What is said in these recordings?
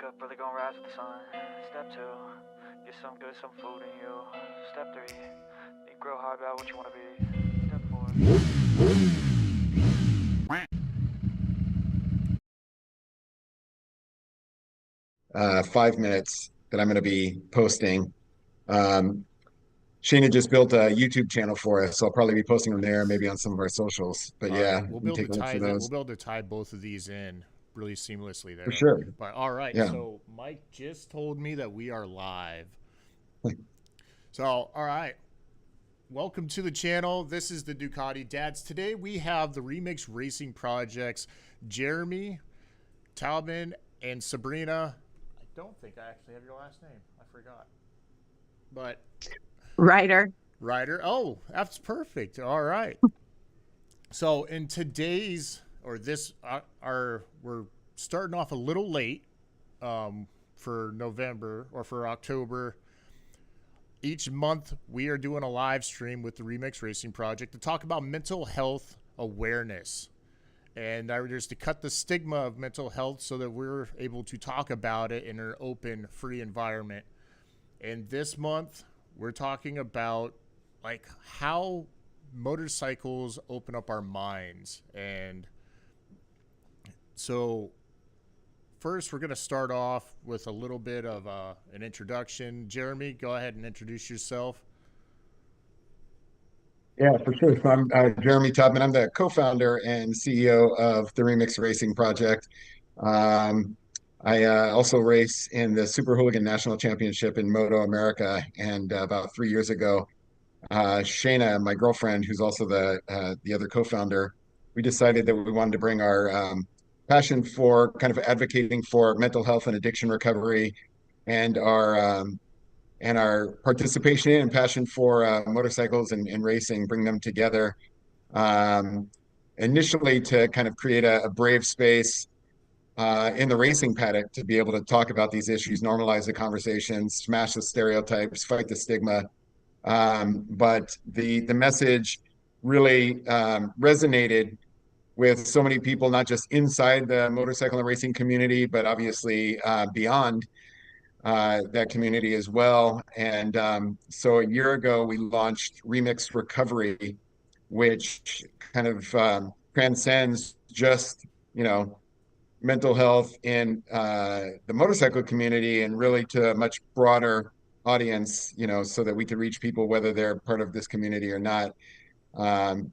Wake up, really gonna rise with the sun. Step 2, get some good, some food in you. Step 3, think real hard about what you wanna be. Step 5 minutes that I'm going to be posting. Um, Shayna just built a YouTube channel for us, so I'll probably be posting them there, maybe on some of our socials. But All right, yeah, you can take a look for we'll those be able to tie both of these in really seamlessly for there. sure. But all right, Yeah. so Mike just told me that we are live. So all right, welcome to the channel. This is the Ducati Dads. Today we have the Remix Racing Projects, Jeremy, Taubman, and Sabrina. I don't think I actually have your last name. I forgot. But Ryder. Oh, that's perfect. All right. So in today's or this we're starting off a little late for November or for October. Each month we are doing a live stream with the Remix Racing Project to talk about mental health awareness. And just to cut the stigma of mental health so that we're able to talk about it in an open, free environment. And this month we're talking about like how motorcycles open up our minds. And so first we're going to start off with a little bit of an introduction. Jeremy, go ahead and introduce yourself. Yeah, for sure. So I'm Jeremy Tubman. I'm the co-founder and CEO of the Remix Racing Project. I also race in the Super Hooligan National Championship in Moto America. And about 3 years ago, Shayna, my girlfriend, who's also the other co-founder, we decided that we wanted to bring our passion for kind of advocating for mental health and addiction recovery, and our participation in and passion for motorcycles and racing, bring them together. Um, Initially, to kind of create a brave space in the racing paddock to be able to talk about these issues, normalize the conversations, smash the stereotypes, fight the stigma. But the message really resonated with so many people, not just inside the motorcycle and racing community, but obviously beyond that community as well. And so a year ago, we launched Remix Recovery, which kind of transcends just, you know, mental health in the motorcycle community and really to a much broader audience, so that we could reach people whether they're part of this community or not. And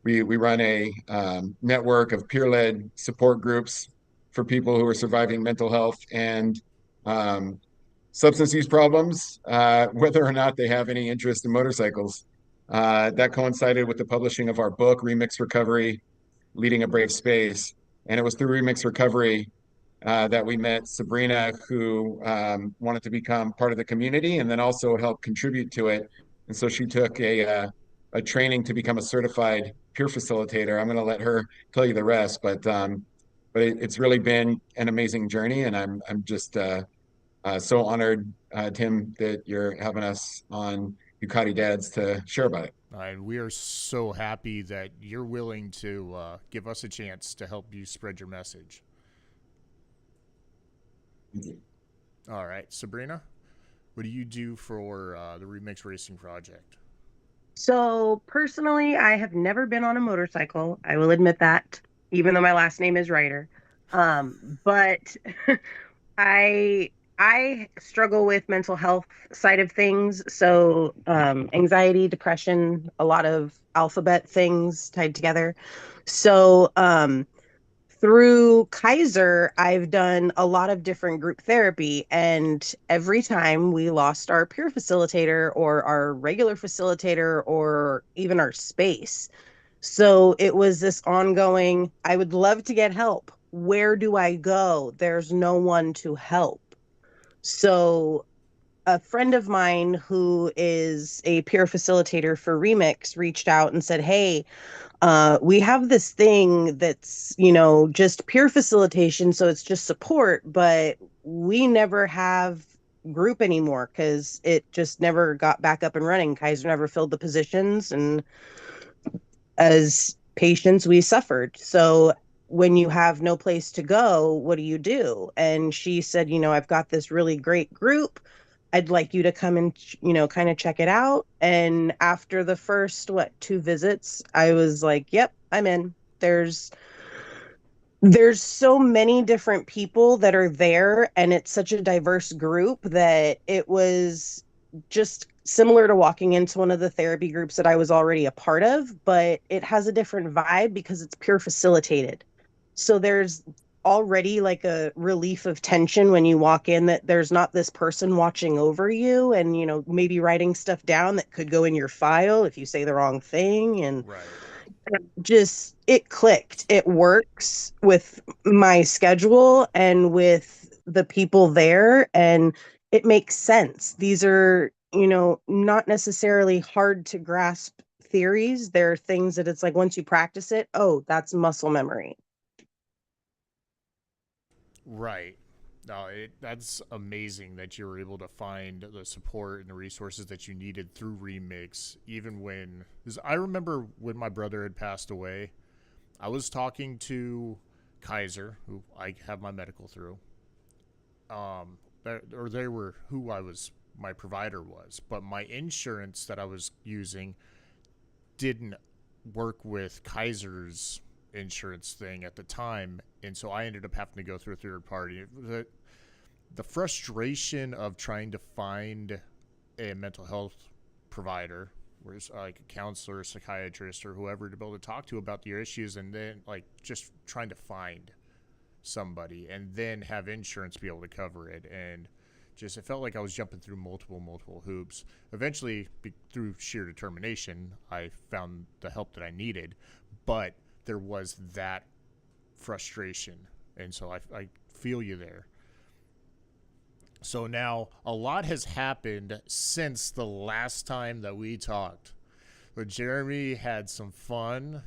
we run a network of peer-led support groups for people who are surviving mental health and um, substance use problems, whether or not they have any interest in motorcycles. That coincided with the publishing of our book, Remix Recovery, Leading a Brave Space. And it was through Remix Recovery that we met Sabrina, who wanted to become part of the community and then also help contribute to it. And so she took a training to become a certified peer facilitator. I'm going to let her tell you the rest, but it's really been an amazing journey, and I'm just so honored, Tim, that you're having us on Ducati Dads to share about it. And we are so happy that you're willing to give us a chance to help you spread your message. All right, Sabrina, what do you do for the Remix Racing Project? So personally, I have never been on a motorcycle. I will admit that, even though my last name is Ryder. But I I struggle with mental health side of things. So anxiety, depression, a lot of alphabet things tied together. So through Kaiser, I've done a lot of different group therapy, and every time we lost our peer facilitator or our regular facilitator or even our space. So it was this ongoing, I would love to get help. Where do I go? There's no one to help. So a friend of mine who is a peer facilitator for Remix reached out and said, "Hey, we have this thing that's, just peer facilitation, so it's just support, but we never have group anymore because it just never got back up and running. Kaiser never filled the positions, and as patients, we suffered. So when you have no place to go, what do you do? And she said, I've got this really great group. I'd like you to come and, kind of check it out. And after the first, 2 visits, I was like, yep, I'm in. There's so many different people that are there, and it's such a diverse group that it was just similar to walking into one of the therapy groups that I was already a part of, but it has a different vibe because it's pure facilitated. So there's already like a relief of tension when you walk in, that there's not this person watching over you and, maybe writing stuff down that could go in your file if you say the wrong thing. And Right. just it clicked. It works with my schedule and with the people there, and it makes sense. These are, not necessarily hard to grasp theories. They're things that it's like once you practice it, oh, that's muscle memory. Right. No, that's amazing that you were able to find the support and the resources that you needed through Remix, even when. 'Cause I remember when my brother had passed away, I was talking to Kaiser, who I have my medical through. Or they were who my provider was, but my insurance that I was using didn't work with Kaiser's insurance thing at the time, and so I ended up having to go through a third party. The frustration of trying to find a mental health provider, where it's like a counselor, a psychiatrist, or whoever to be able to talk to about your issues, and then like just trying to find somebody and then have insurance be able to cover it, and just it felt like I was jumping through multiple hoops. Eventually, through sheer determination, I found the help that I needed, but there was that frustration, and so I feel you there. So now a lot has happened since the last time that we talked. But Jeremy had some fun.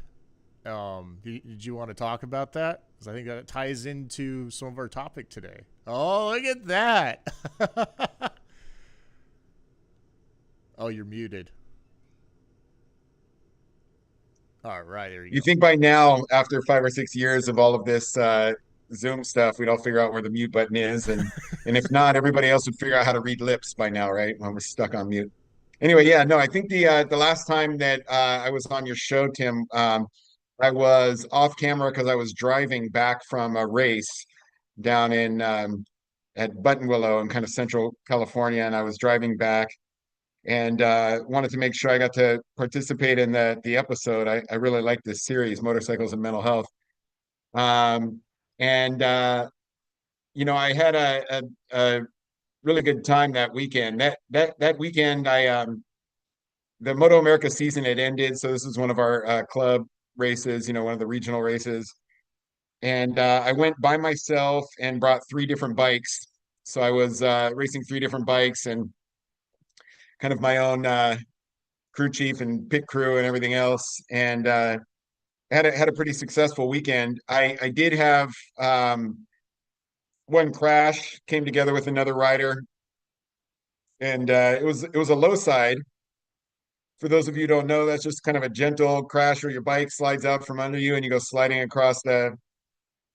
Did you want to talk about that? Because I think that ties into some of our topic today. Oh, look at that. Oh, you're muted. All right, there you You go. think by now, after 5 or 6 years of all of this Zoom stuff, we'd all figure out where the mute button is, and if not, everybody else would figure out how to read lips by now, right? When we're stuck on mute. Anyway, yeah, no, I think the last time that I was on your show, Tim, I was off camera because I was driving back from a race down in at Buttonwillow in kind of central California, and I was driving back and wanted to make sure I got to participate in the episode. I really like this series, Motorcycles and Mental Health. Um, and I had a really good time that weekend. That weekend, I the Moto America season had ended, so this was one of our club races, one of the regional races. And I went by myself and brought 3 different bikes. So I was racing 3 different bikes and kind of my own crew chief and pit crew and everything else, and had a pretty successful weekend. I did have one crash, came together with another rider, and it was a low side. For those of you who don't know, that's just kind of a gentle crash where your bike slides out from under you and you go sliding across the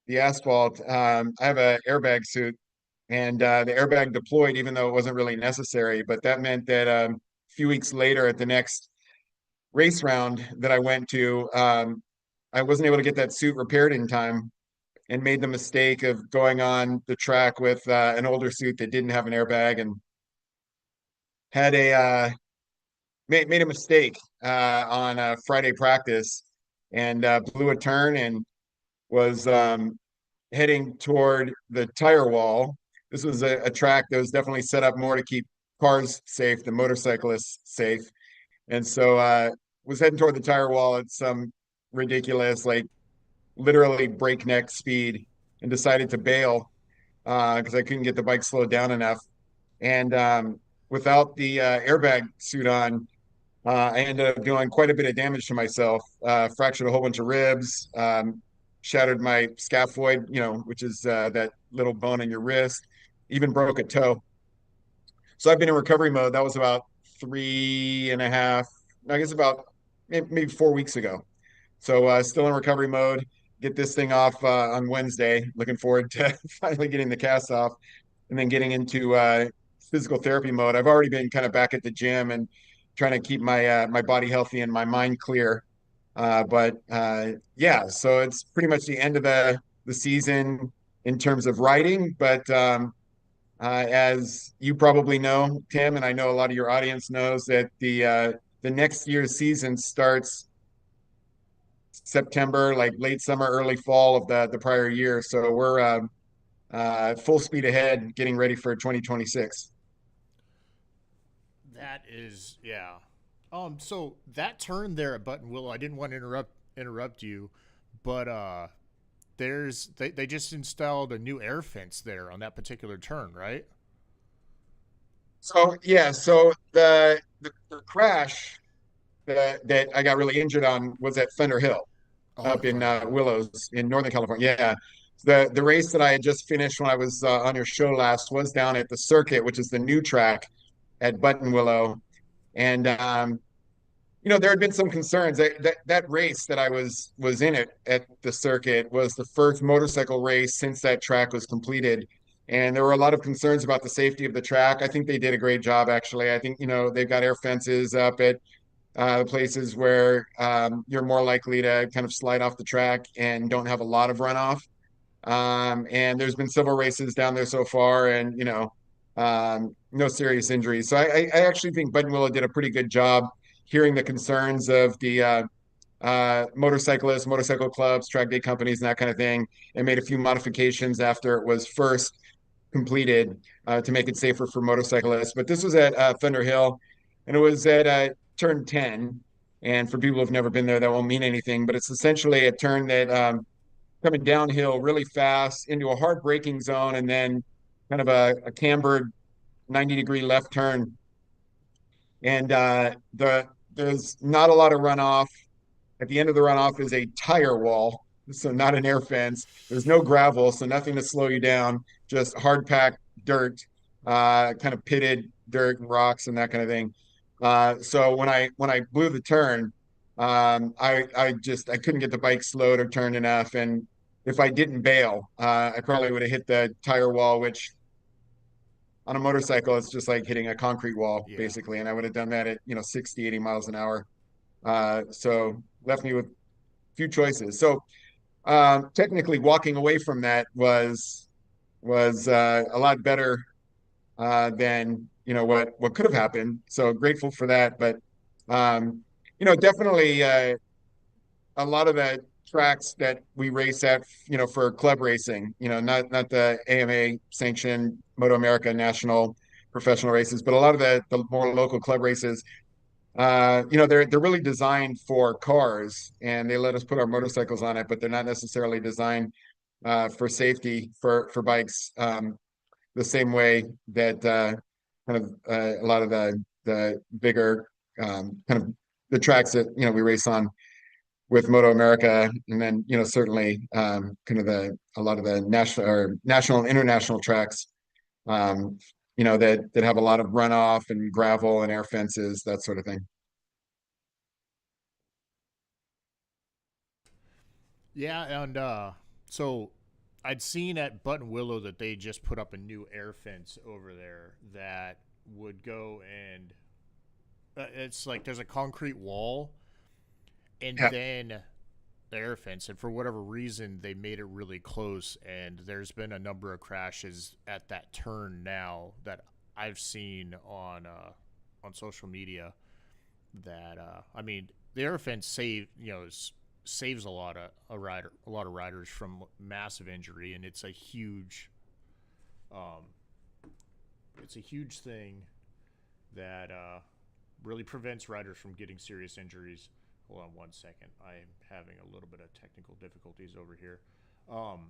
asphalt. I have an airbag suit, and the airbag deployed even though it wasn't really necessary. But that meant that a few weeks later at the next race round that I went to, I wasn't able to get that suit repaired in time and made the mistake of going on the track with an older suit that didn't have an airbag, and had made a mistake on Friday practice, and blew a turn and was heading toward the tire wall. This was a track that was definitely set up more to keep cars safe than motorcyclists safe. And so was heading toward the tire wall at some ridiculous, like literally breakneck speed, and decided to bail because I couldn't get the bike slowed down enough. And without the airbag suit on, I ended up doing quite a bit of damage to myself. Fractured a whole bunch of ribs, shattered my scaphoid, which is that little bone in your wrist, even broke a toe. So I've been in recovery mode. That was about 3.5, I guess about maybe 4 weeks ago. So still in recovery mode. get this thing off on Wednesday. Looking forward to finally getting the cast off and then getting into physical therapy mode. I've already been kind of back at the gym and trying to keep my body healthy and my mind clear. Yeah, so it's pretty much the end of the season in terms of riding. But as you probably know, Tim, and I know a lot of your audience knows that the next year's season starts September, like late summer, early fall of the prior year. So we're full speed ahead, getting ready for 2026. That is, yeah. So that turn there at Button Willow, I didn't want to interrupt you, but they just installed a new air fence there on that particular turn, right? So yeah, so the crash that I got really injured on was at Thunder Hill Oh, up at in Thunder Hill. Willows in Northern California. Yeah. The race that I had just finished when I was on your show last was down at the circuit, which is the new track at Button Willow. And there had been some concerns that race that I was in it at the circuit was the first motorcycle race since that track was completed. And there were a lot of concerns about the safety of the track. I think they did a great job, actually. I think, they've got air fences up at places where you're more likely to kind of slide off the track and don't have a lot of runoff. And there's been several races down there so far, and no serious injuries. So I actually think Button Willow did a pretty good job hearing the concerns of the motorcyclists, motorcycle clubs, track day companies, and that kind of thing, and made a few modifications after it was first completed to make it safer for motorcyclists. But this was at Thunder Hill, and it was at turn 10. And for people who've never been there, that won't mean anything, but it's essentially a turn that coming downhill really fast into a hard braking zone and then kind of a cambered 90-degree left turn. And there's not a lot of runoff. At the end of the runoff is a tire wall, so not an air fence. There's no gravel, so nothing to slow you down, just hard packed dirt, kind of pitted dirt and rocks and that kind of thing. So when I blew the turn, I couldn't get the bike slowed or turned enough, and if I didn't bail, I probably would have hit the tire wall, which on a motorcycle it's just like hitting a concrete wall Yeah. basically, and I would have done that at 60, 80 miles an hour. So left me with few choices. So technically, walking away from that was a lot better than what could have happened. So grateful for that. But definitely a lot of the tracks that we race at, for club racing, not the AMA sanctioned Moto America national professional races, but a lot of the more local club races, they're really designed for cars, and they let us put our motorcycles on it, but they're not necessarily designed for safety for bikes, the same way that kind of a lot of the bigger kind of the tracks that we race on with Moto America, and then certainly kind of a lot of the national and international tracks, that have a lot of runoff and gravel and air fences, that sort of thing. Yeah, and so I'd seen at Button Willow that they just put up a new air fence over there that would go and it's like there's a concrete wall and Yeah. then the air fence, and for whatever reason they made it really close, and there's been a number of crashes at that turn now that I've seen on social media that I mean the air fence saves a lot of riders from massive injury, and um, it's a huge thing that really prevents riders from getting serious injuries. Hold on one second. I'm having a little bit of technical difficulties over here. Um,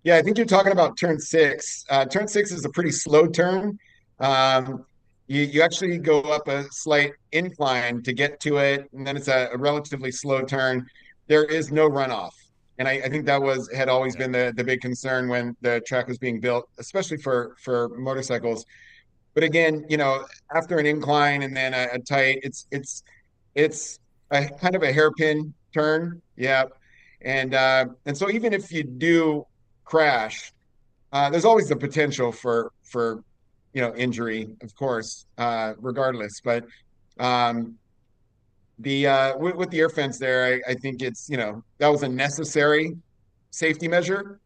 Yeah, I think you're talking about turn 6. Turn 6 is a pretty slow turn. Um, you actually go up a slight incline to get to it, and then it's a relatively slow turn. There is no runoff. And I think that had always yeah, been the big concern when the track was being built, especially for motorcycles. But again, after an incline and then a tight, it's a kind of a hairpin turn. Yeah. And so even if you do crash, there's always the potential for injury, of course, regardless. But um, the with the air fence there, I think it's that was a necessary safety measure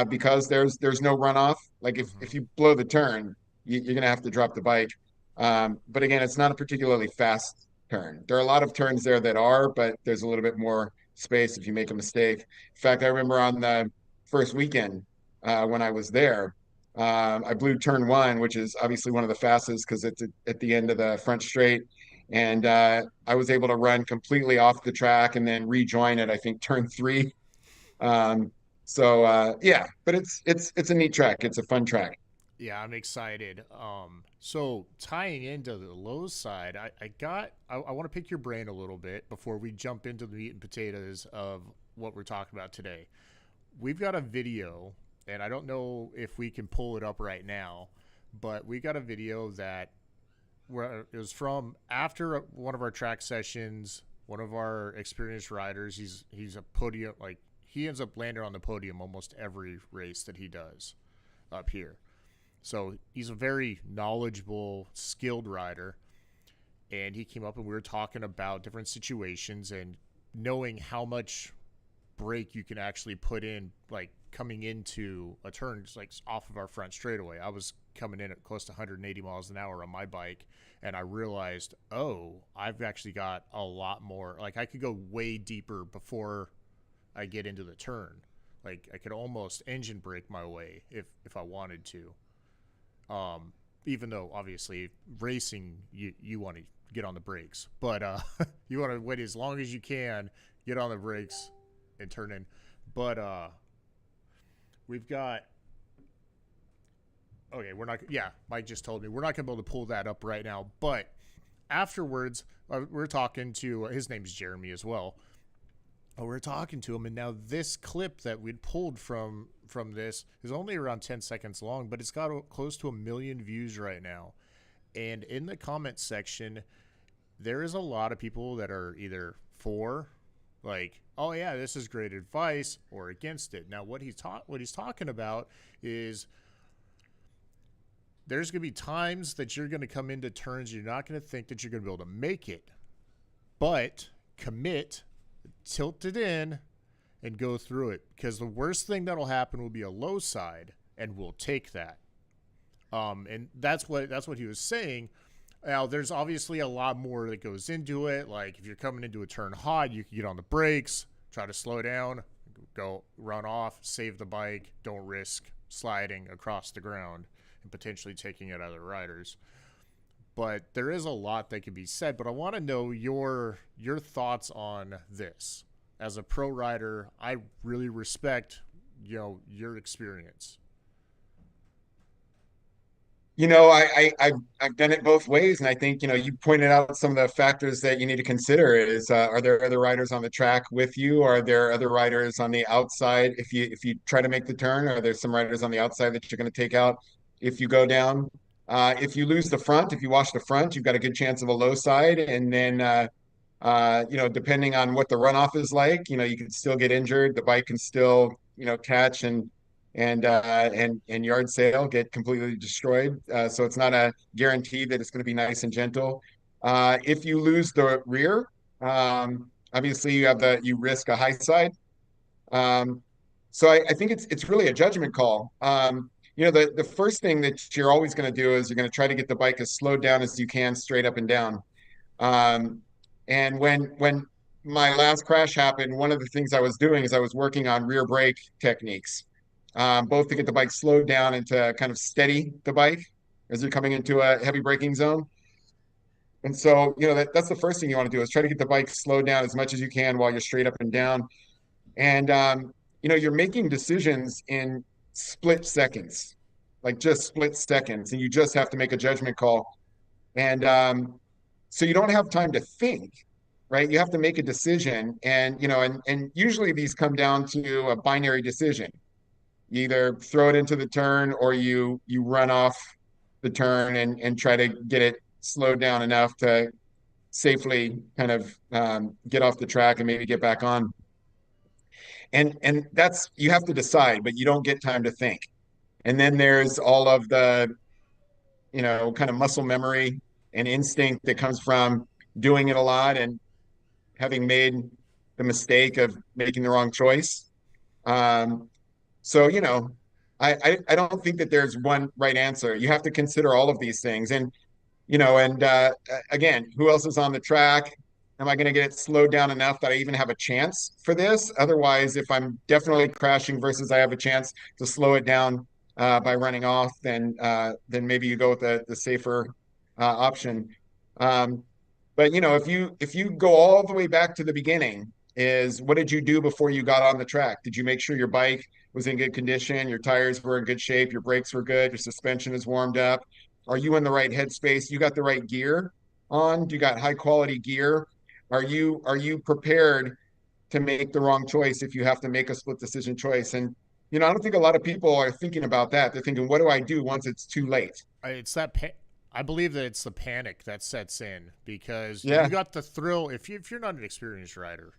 because there's no runoff. Like Mm-hmm. if you blow the turn, you're gonna have to drop the bike. But again, it's not a particularly fast turn. There are a lot of turns there that are, but there's a little bit more space if you make a mistake. In fact, I remember on the first weekend when I was there, I blew turn one, which is obviously one of the fastest because it's at the end of the front straight. And I was able to run completely off the track and then rejoin it, I think, turn three. Um, so yeah, but it's a neat track. It's a fun track. Yeah, I'm excited. So tying into the low side, I want to pick your brain a little bit before we jump into the meat and potatoes of what we're talking about today. We've got a video, and I don't know if we can pull it up right now, but we got a video that where it was from after one of our track sessions. One of our experienced riders, he's a podium, like he ends up landing on the podium almost every race that he does up here. So he's a very knowledgeable, skilled rider. And he came up and we were talking about different situations and knowing how much brake you can actually put in, like coming into a turn, just like off of our front straightaway. I was coming in at close to 180 miles an hour on my bike. And I realized, oh, I've actually got a lot more. Like I could go way deeper before I get into the turn. Like I could almost engine brake my way if I wanted to. Even though obviously racing, you want to get on the brakes, but you want to wait as long as you can, get on the brakes and turn in. But we've got, okay, Mike just told me we're not gonna be able to pull that up right now, but afterwards we're talking to his name's Jeremy as well. We're talking to him, and now this clip that we'd pulled from this is only around 10 seconds long, but it's got close to 1 million views right now. And in the comment section, there is a lot of people that are either for, like, oh yeah, this is great advice, or against it. Now, what he's talking about is there's going to be times that you're going to come into turns you're not going to think that you're going to be able to make it, but commit, tilt it in, and go through it, because the worst thing that'll happen will be a low side, and we'll take that. And that's what he was saying. Now, there's obviously a lot more that goes into it. Like if you're coming into a turn hot, you can get on the brakes, try to slow down, go run off, save the bike, don't risk sliding across the ground and potentially taking out other riders. But there is a lot that can be said. But I want to know your thoughts on this. As a pro rider, I really respect your experience. I've done it both ways, and I think you pointed out some of the factors that you need to consider. Is are there other riders on the track with you? Are there other riders on the outside? If you try to make the turn, are there some riders on the outside that you're going to take out if you go down? If you lose the front, if you wash the front, you've got a good chance of a low side, and then depending on what the runoff is like, you can still get injured. The bike can still catch and yard sail, get completely destroyed. So it's not a guarantee that it's going to be nice and gentle. If you lose the rear, obviously you risk a high side. So I think it's really a judgment call. The first thing that you're always going to do is you're going to try to get the bike as slowed down as you can, straight up and down. And when my last crash happened, one of the things I was doing is I was working on rear brake techniques, both to get the bike slowed down and to kind of steady the bike as you're coming into a heavy braking zone. And so, that's the first thing you want to do is try to get the bike slowed down as much as you can while you're straight up and down. And, you're making decisions in split seconds, like just split seconds, and you just have to make a judgment call. And so you don't have time to think, right? You have to make a decision. And usually these come down to a binary decision. You either throw it into the turn or you run off the turn and try to get it slowed down enough to safely kind of get off the track and maybe get back on. And that's, you have to decide, but you don't get time to think. And then there's all of the, kind of muscle memory and instinct that comes from doing it a lot and having made the mistake of making the wrong choice. Um, so, I don't think that there's one right answer. You have to consider all of these things. And again, who else is on the track? Am I going to get it slowed down enough that I even have a chance for this? Otherwise, if I'm definitely crashing versus I have a chance to slow it down by running off, then maybe you go with the safer option. Um, but if you go all the way back to the beginning, is what did you do before you got on the track? Did you make sure your bike was in good condition, your tires were in good shape, your brakes were good, your suspension is warmed up? Are you in the right headspace? You got the right gear on? Do you got high quality gear? Are you prepared to make the wrong choice if you have to make a split decision choice? And I don't think a lot of people are thinking about that. They're thinking, what do I do once it's too late? It's that I believe that it's the panic that sets in because Yeah, you got the thrill. If you're not an experienced rider,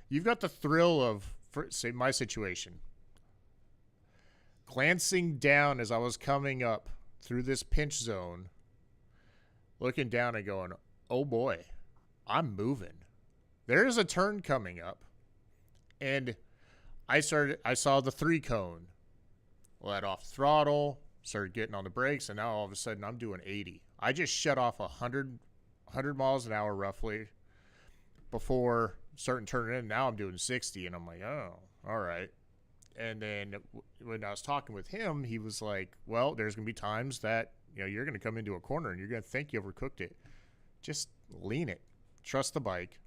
you've got the thrill of, say, my situation. Glancing down as I was coming up through this pinch zone, looking down and going, oh boy, I'm moving. There's a turn coming up. And I saw the 3-cone. Let off throttle, started getting on the brakes, and now all of a sudden I'm doing 80. I just shut off 100 miles an hour roughly before starting turning in. Now I'm doing 60, and I'm like, oh, all right. And then when I was talking with him, he was like, well, there's going to be times that you're going to come into a corner and you're going to think you overcooked it. Just lean it. Trust the bike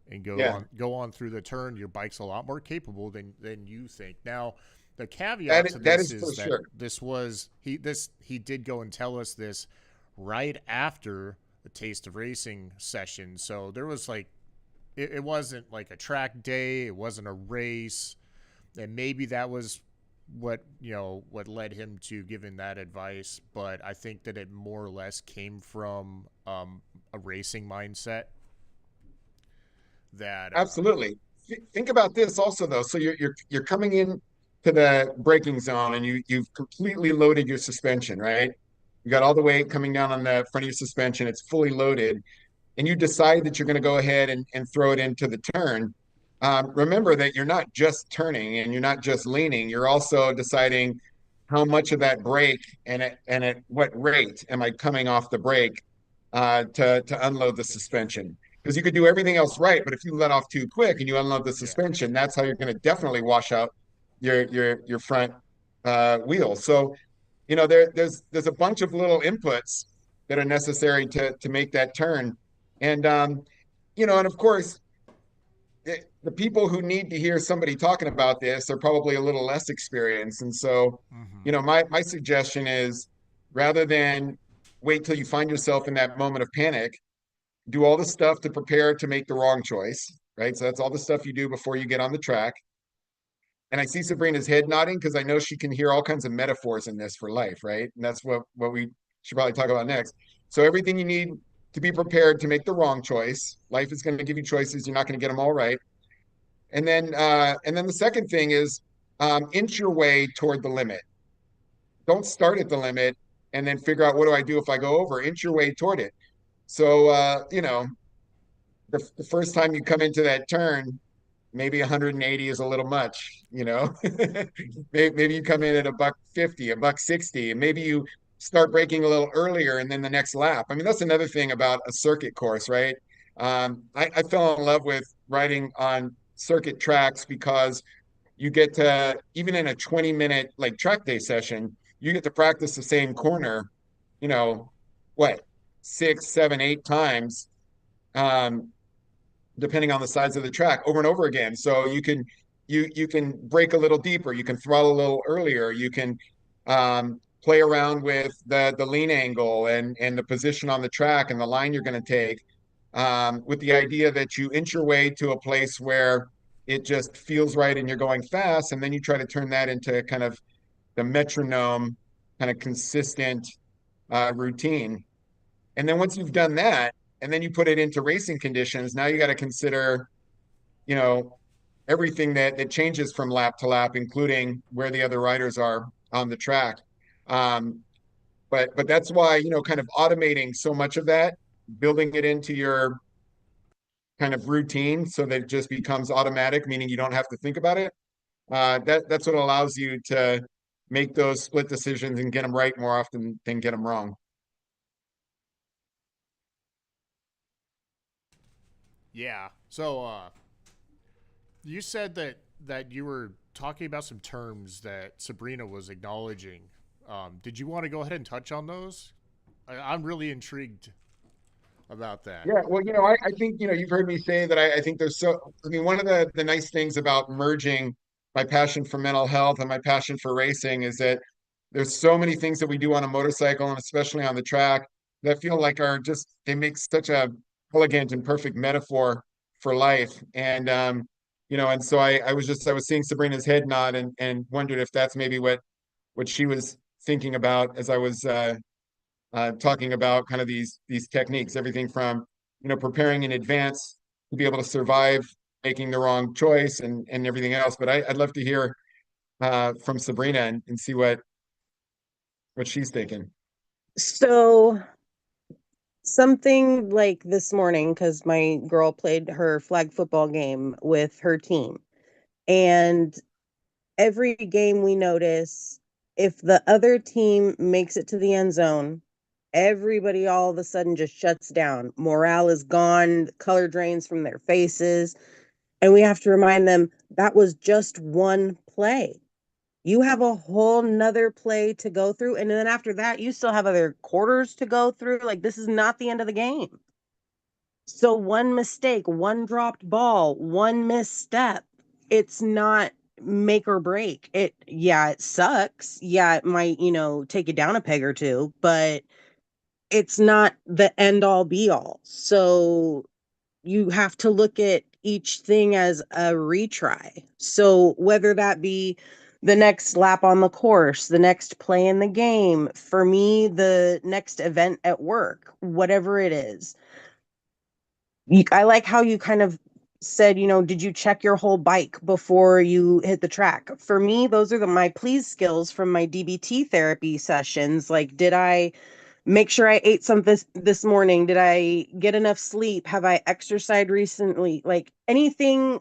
and go on through the turn. Your bike's a lot more capable than you think. Now, the caveat to this is that sure. He did go and tell us this right after the Taste of Racing session. So there was it wasn't like a track day. It wasn't a race. And maybe that was what led him to giving that advice. But I think that it more or less came from a racing mindset. That absolutely. Think about this also, though. So you're coming in to the braking zone, and you've completely loaded your suspension, right? You got all the weight coming down on the front of your suspension. It's fully loaded, and you decide that you're going to go ahead and throw it into the turn. Remember that you're not just turning and you're not just leaning. You're also deciding how much of that brake and at what rate am I coming off the brake to unload the suspension. Because you could do everything else right, but if you let off too quick and you unload the suspension, that's how you're going to definitely wash out your front wheel. So, there's a bunch of little inputs that are necessary to make that turn. And of course, the people who need to hear somebody talking about this are probably a little less experienced. And so, my suggestion is, rather than wait till you find yourself in that moment of panic, do all the stuff to prepare to make the wrong choice, right? So that's all the stuff you do before you get on the track. And I see Sabrina's head nodding because I know she can hear all kinds of metaphors in this for life, right? And that's what we should probably talk about next. So everything you need to be prepared to make the wrong choice. Life is going to give you choices. You're not going to get them all right. And then the second thing is inch your way toward the limit. Don't start at the limit and then figure out, what do I do if I go over? Inch your way toward it. So the first time you come into that turn, maybe 180 is a little much. Maybe you come in at $150, $160, and maybe you start braking a little earlier, and then the next lap. I mean, that's another thing about a circuit course, right? I fell in love with riding on circuit tracks because you get to, even in a 20-minute like track day session, you get to practice the same corner, what, 6, 7, 8 times, depending on the size of the track, over and over again. So you can brake a little deeper, you can throttle a little earlier, you can play around with the lean angle and the position on the track and the line you're going to take, with the idea that you inch your way to a place where it just feels right and you're going fast, and then you try to turn that into kind of the metronome, kind of consistent routine. And then once you've done that, and then you put it into racing conditions, now you got to consider, everything that changes from lap to lap, including where the other riders are on the track. Um, but that's why, kind of automating so much of that, building it into your kind of routine so that it just becomes automatic, meaning you don't have to think about it. That's what allows you to make those split decisions and get them right more often than get them wrong. Yeah. So you said that you were talking about some terms that Sabrina was acknowledging. Did you want to go ahead and touch on those? I'm really intrigued about that. Yeah, well, I think, you've heard me say that I think I mean, one of the nice things about merging my passion for mental health and my passion for racing is that there's so many things that we do on a motorcycle and especially on the track that feel like they make such a elegant and perfect metaphor for life. And so I was seeing Sabrina's head nod and wondered if that's maybe what she was thinking about as I was talking about kind of these techniques, everything from preparing in advance to be able to survive making the wrong choice and everything else. But I'd love to hear from Sabrina and see what she's thinking. So something like this morning, because my girl played her flag football game with her team, and every game we notice, if the other team makes it to the end zone, everybody all of a sudden just shuts down. Morale is gone, color drains from their faces, and we have to remind them that was just one play. You have a whole nother play to go through, and then after that, you still have other quarters to go through. Like, this is not the end of the game. So one mistake, one dropped ball, one misstep, it's not make or break. It sucks. Yeah, it might, take you down a peg or two, but it's not the end all be all. So you have to look at each thing as a retry. So whether that be the next lap on the course, the next play in the game, for me, the next event at work, whatever it is, I like how you kind of said, did you check your whole bike before you hit the track? For me, those are my please skills from my DBT therapy sessions. Like, did I make sure I ate something this morning? Did I get enough sleep? Have I exercised recently? Like, anything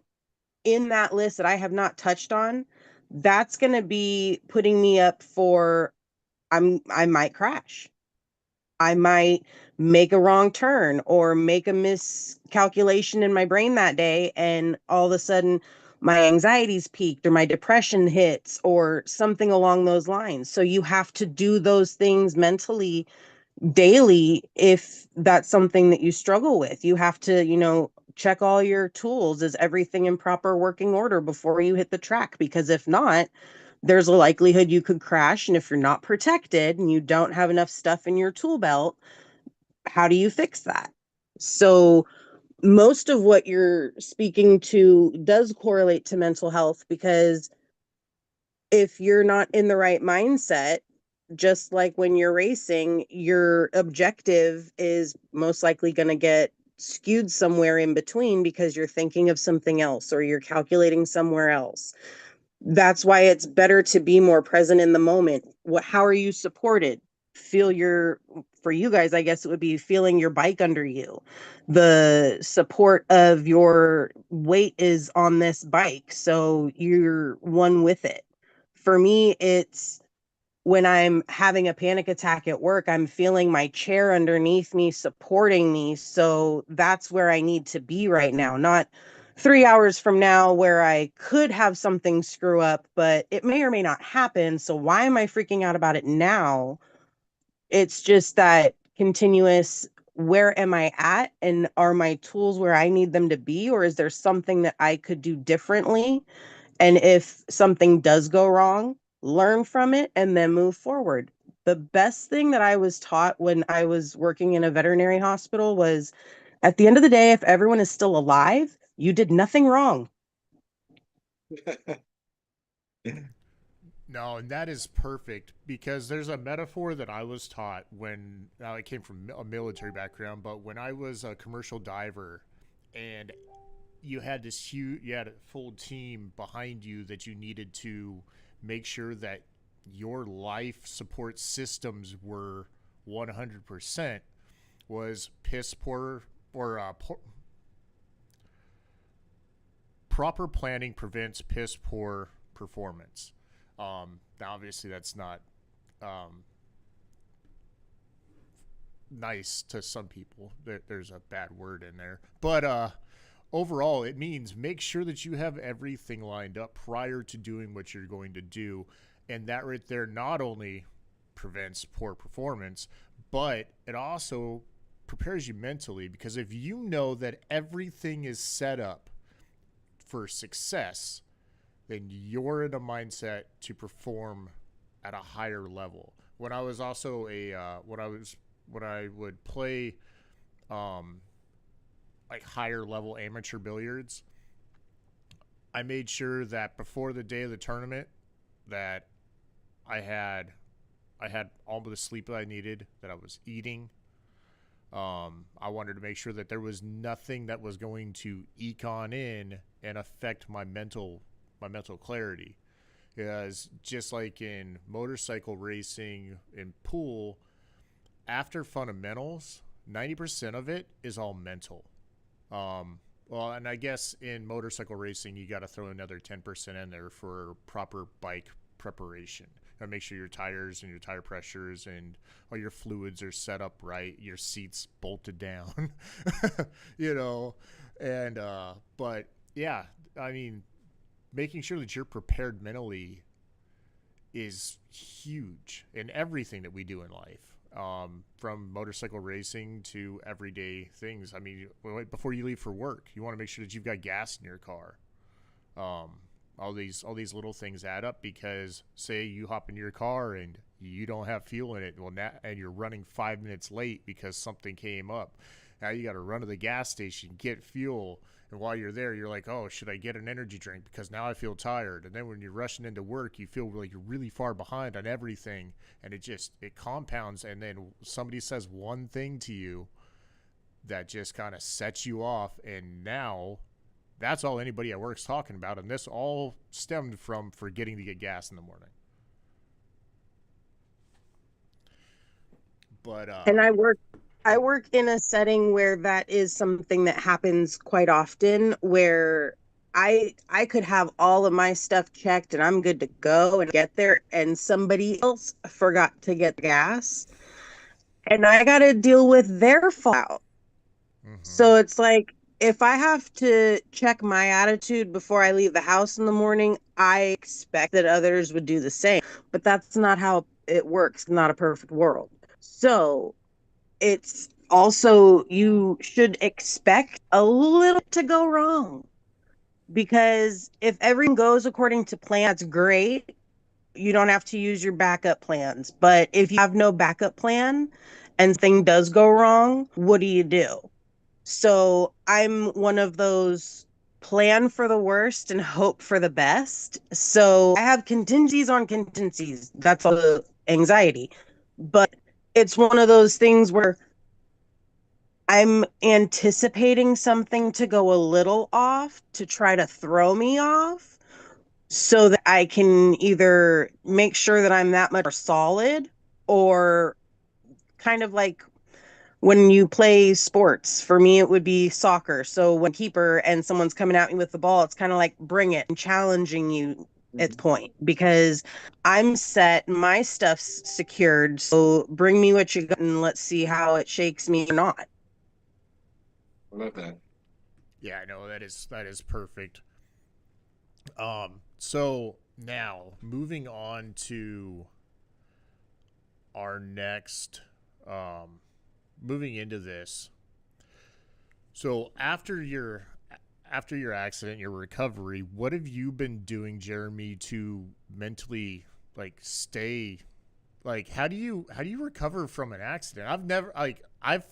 in that list that I have not touched on, that's going to be putting me up for I might crash. I might make a wrong turn or make a miscalculation in my brain that day, and all of a sudden my anxiety's peaked or my depression hits or something along those lines. So you have to do those things mentally daily if that's something that you struggle with. You have to, check all your tools. Is everything in proper working order before you hit the track? Because if not, there's a likelihood you could crash. And if you're not protected and you don't have enough stuff in your tool belt, how do you fix that? So most of what you're speaking to does correlate to mental health, because if you're not in the right mindset, just like when you're racing, your objective is most likely going to get skewed somewhere in between because you're thinking of something else or you're calculating somewhere else. That's why it's better to be more present in the moment. How are you supported? For you guys, I guess it would be feeling your bike under you. The support of your weight is on this bike, so you're one with it. For me, it's when I'm having a panic attack at work, I'm feeling my chair underneath me supporting me. So that's where I need to be right now, not 3 hours from now where I could have something screw up, but it may or may not happen. So why am I freaking out about it now? It's just that continuous, where am I at? And are my tools where I need them to be? Or is there something that I could do differently? And if something does go wrong, learn from it and then move forward. The best thing that I was taught when I was working in a veterinary hospital was, at the end of the day, if everyone is still alive, you did nothing wrong. No, and that is perfect, because there's a metaphor that I was taught when I came from a military background, but when I was a commercial diver, and you had a full team behind you that you needed to make sure that your life support systems were 100%, was piss poor or proper planning prevents piss poor performance. Now obviously that's not nice to some people. There's a bad word in there, but overall it means make sure that you have everything lined up prior to doing what you're going to do, and that right there not only prevents poor performance, but it also prepares you mentally, because if you know that everything is set up for success, then you're in a mindset to perform at a higher level. When I was also when I would play like higher level amateur billiards, I made sure that before the day of the tournament that I had all the sleep that I needed, that I was eating. I wanted to make sure that there was nothing that was going to eke on in and affect my mental clarity. Because just like in motorcycle racing and pool, after fundamentals, 90% of it is all mental. Well, and I guess in motorcycle racing, you got to throw another 10% in there for proper bike preparation. And make sure your tires and your tire pressures and all your fluids are set up right, your seats bolted down, you know. And but yeah, I mean, making sure that you're prepared mentally is huge in everything that we do in life, from motorcycle racing to everyday things. I mean, before you leave for work, you want to make sure that you've got gas in your car. All these little things add up, because say you hop into your car and you don't have fuel in it, and you're running 5 minutes late because something came up. Now you got to run to the gas station, get fuel, and while you're there, you're like, oh, should I get an energy drink because now I feel tired? And then when you're rushing into work, you feel like you're really far behind on everything, and it compounds. And then somebody says one thing to you that just kind of sets you off, and now that's all anybody at work's talking about, and this all stemmed from forgetting to get gas in the morning. But and I work in a setting where that is something that happens quite often, where I could have all of my stuff checked and I'm good to go and get there, and somebody else forgot to get gas, and I got to deal with their fault. mm-hmm. So it's like, if I have to check my attitude before I leave the house in the morning, I expect that others would do the same. But that's not how it works. Not a perfect world. So it's also, you should expect a little to go wrong. Because if everything goes according to plan, that's great. You don't have to use your backup plans. But if you have no backup plan and thing does go wrong, what do you do? So I'm one of those plan for the worst and hope for the best. So I have contingencies on contingencies. That's all the anxiety. But it's one of those things where I'm anticipating something to go a little off to try to throw me off, so that I can either make sure that I'm that much more solid, or kind of like when you play sports. For me, it would be soccer. So when keeper and someone's coming at me with the ball, it's kind of like bring it and challenging you at point, because I'm set, my stuff's secured. So bring me what you got and let's see how it shakes me or not. I love that. Yeah, I know that is perfect. So now moving on to our next, moving into this. So after your accident, your recovery, what have you been doing, Jeremy, to mentally stay? How do you recover from an accident? I've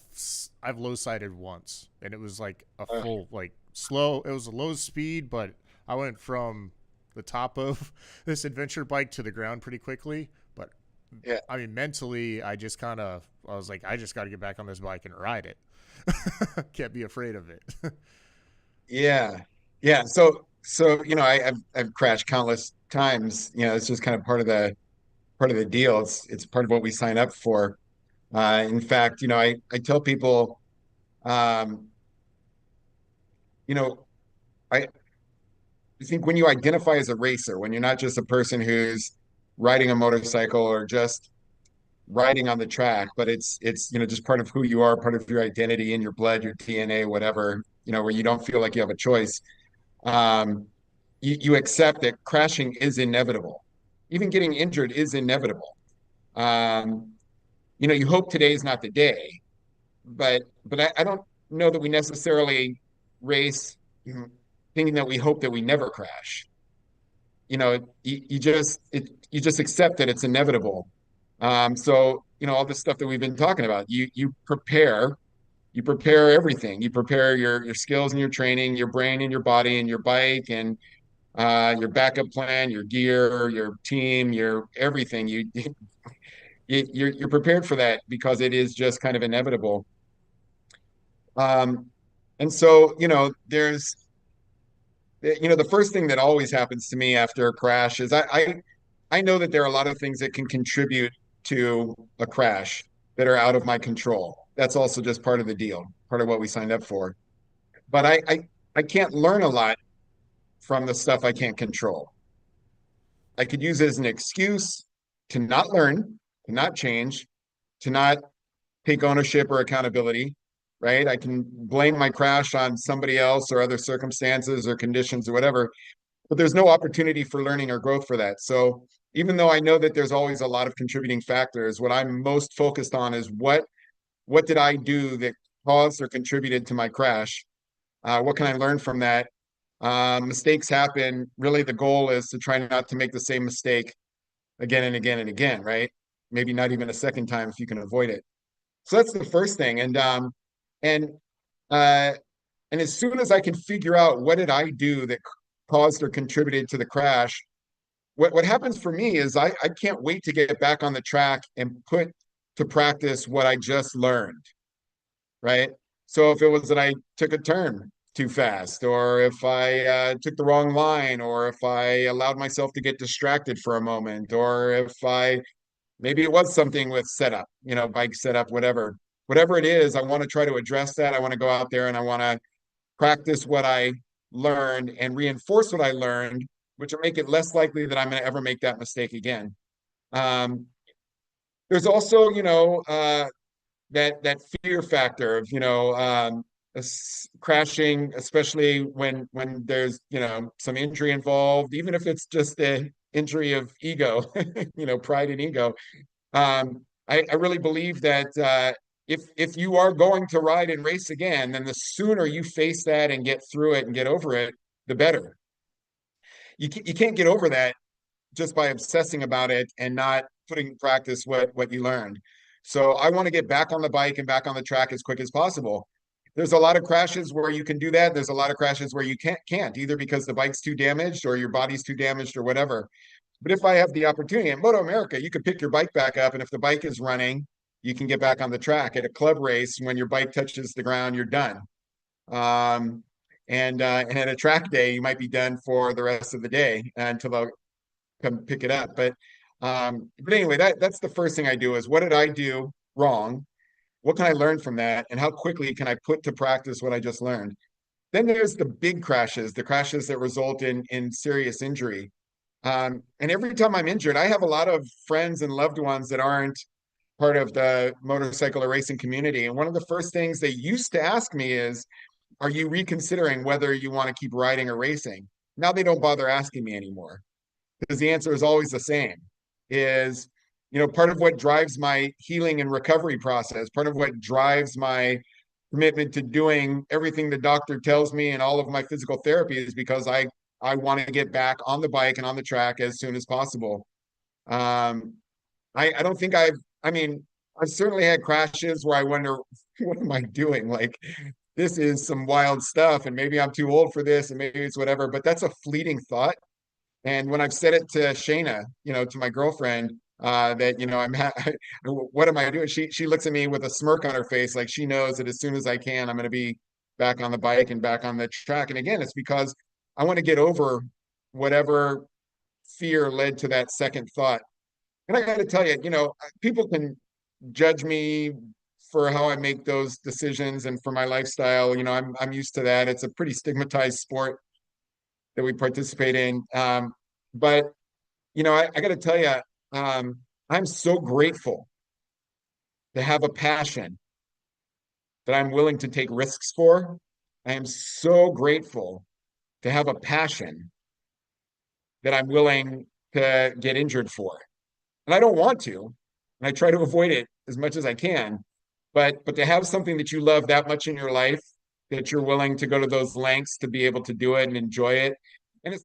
low sided once, and it was like a full slow. It was a low speed, but I went from the top of this adventure bike to the ground pretty quickly. But yeah, I mean, mentally, I was like, I just got to get back on this bike and ride it. Can't be afraid of it. Yeah. Yeah. So, I've crashed countless times. It's just kind of part of the deal. It's part of what we sign up for. In fact, I tell people, um, you know, I think when you identify as a racer, when you're not just a person who's riding a motorcycle or just riding on the track, but it's just part of who you are, part of your identity in your blood, your DNA, whatever, where you don't feel like you have a choice. Um, you accept that crashing is inevitable. Even getting injured is inevitable. Um, you hope today is not the day, but I don't know that we necessarily race thinking that we hope that we never crash. You just accept that it's inevitable. So all the stuff that we've been talking about, you prepare everything. You prepare your skills and your training, your brain and your body and your bike and your backup plan, your gear, your team, your everything. You're prepared for that because it is just kind of inevitable. And so the first thing that always happens to me after a crash is I know that there are a lot of things that can contribute to a crash that are out of my control. That's also just part of the deal, part of what we signed up for. But I can't learn a lot from the stuff I can't control. I could use it as an excuse to not learn, to not change, to not take ownership or accountability, right? I can blame my crash on somebody else or other circumstances or conditions or whatever, but there's no opportunity for learning or growth for that. So even though I know that there's always a lot of contributing factors, what I'm most focused on is what did I do that caused or contributed to my crash? What can I learn from that? Mistakes happen. Really, the goal is to try not to make the same mistake again and again and again, right? Maybe not even a second time if you can avoid it. So that's the first thing. And uh, and as soon as I can figure out what did I do that caused or contributed to the crash, what happens for me is I can't wait to get back on the track and put to practice what I just learned, right? So if it was that I took a turn too fast, or if I took the wrong line, or if I allowed myself to get distracted for a moment, or if maybe it was something with setup, bike setup, whatever it is, I want to try to address that. I want to go out there and I want to practice what I learned and reinforce what I learned, which will make it less likely that I'm going to ever make that mistake again. Um, there's also, that fear factor of crashing, especially when there's some injury involved, even if it's just the injury of ego, pride and ego. I really believe that if you are going to ride and race again, then the sooner you face that and get through it and get over it, the better. You can't get over that just by obsessing about it and not putting in practice what you learned. So I want to get back on the bike and back on the track as quick as possible. There's a lot of crashes where you can do that. There's a lot of crashes where you can't either because the bike's too damaged or your body's too damaged or whatever. But if I have the opportunity at Moto America, you could pick your bike back up, and if the bike is running, you can get back on the track. At a club race, when your bike touches the ground, you're done. And at a track day, you might be done for the rest of the day until they'll come pick it up. But anyway, that's the first thing I do is what did I do wrong? What can I learn from that? And how quickly can I put to practice what I just learned? Then there's the big crashes, the crashes that result in serious injury. And every time I'm injured, I have a lot of friends and loved ones that aren't part of the motorcycle or racing community. And one of the first things they used to ask me is, are you reconsidering whether you want to keep riding or racing? Now they don't bother asking me anymore because the answer is always the same. Is part of what drives my healing and recovery process, part of what drives my commitment to doing everything the doctor tells me and all of my physical therapy is because I want to get back on the bike and on the track as soon as possible. Um, I don't think I mean, I've certainly had crashes where I wonder, what am I doing? Like, this is some wild stuff, and maybe I'm too old for this, and maybe it's whatever, but that's a fleeting thought. And when I've said it to Shayna, to my girlfriend, that what am I doing? She looks at me with a smirk on her face, like she knows that as soon as I can, I'm going to be back on the bike and back on the track. And again, it's because I want to get over whatever fear led to that second thought. And I got to tell you, people can judge me for how I make those decisions and for my lifestyle. I'm used to that. It's a pretty stigmatized sport that we participate in. But I got to tell you, I'm so grateful to have a passion that I'm willing to take risks for. I am so grateful to have a passion that I'm willing to get injured for. And I don't want to, and I try to avoid it as much as I can. But to have something that you love that much in your life, that you're willing to go to those lengths to be able to do it and enjoy it. And it's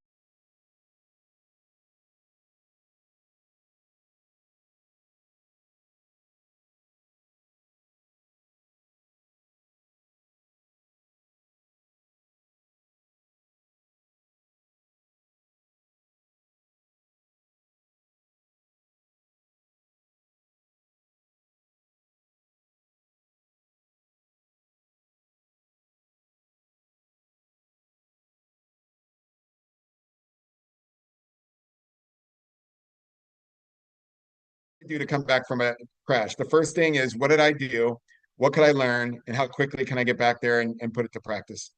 do to come back from a crash. The first thing is, what did I do? What could I learn? And how quickly can I get back there and put it to practice?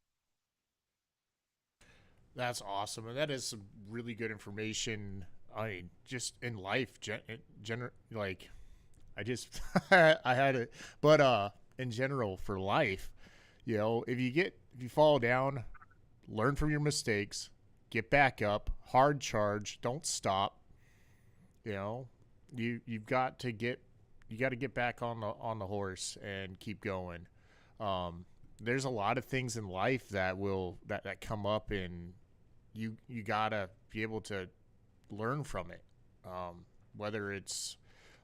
That's awesome, and that is some really good information. I mean, just in life, like I just I had it, but in general for life, if you fall down, learn from your mistakes, get back up, hard charge, don't stop. You know, you've got to get back on the horse and keep going. There's a lot of things in life that come up, and you gotta be able to learn from it. Whether it's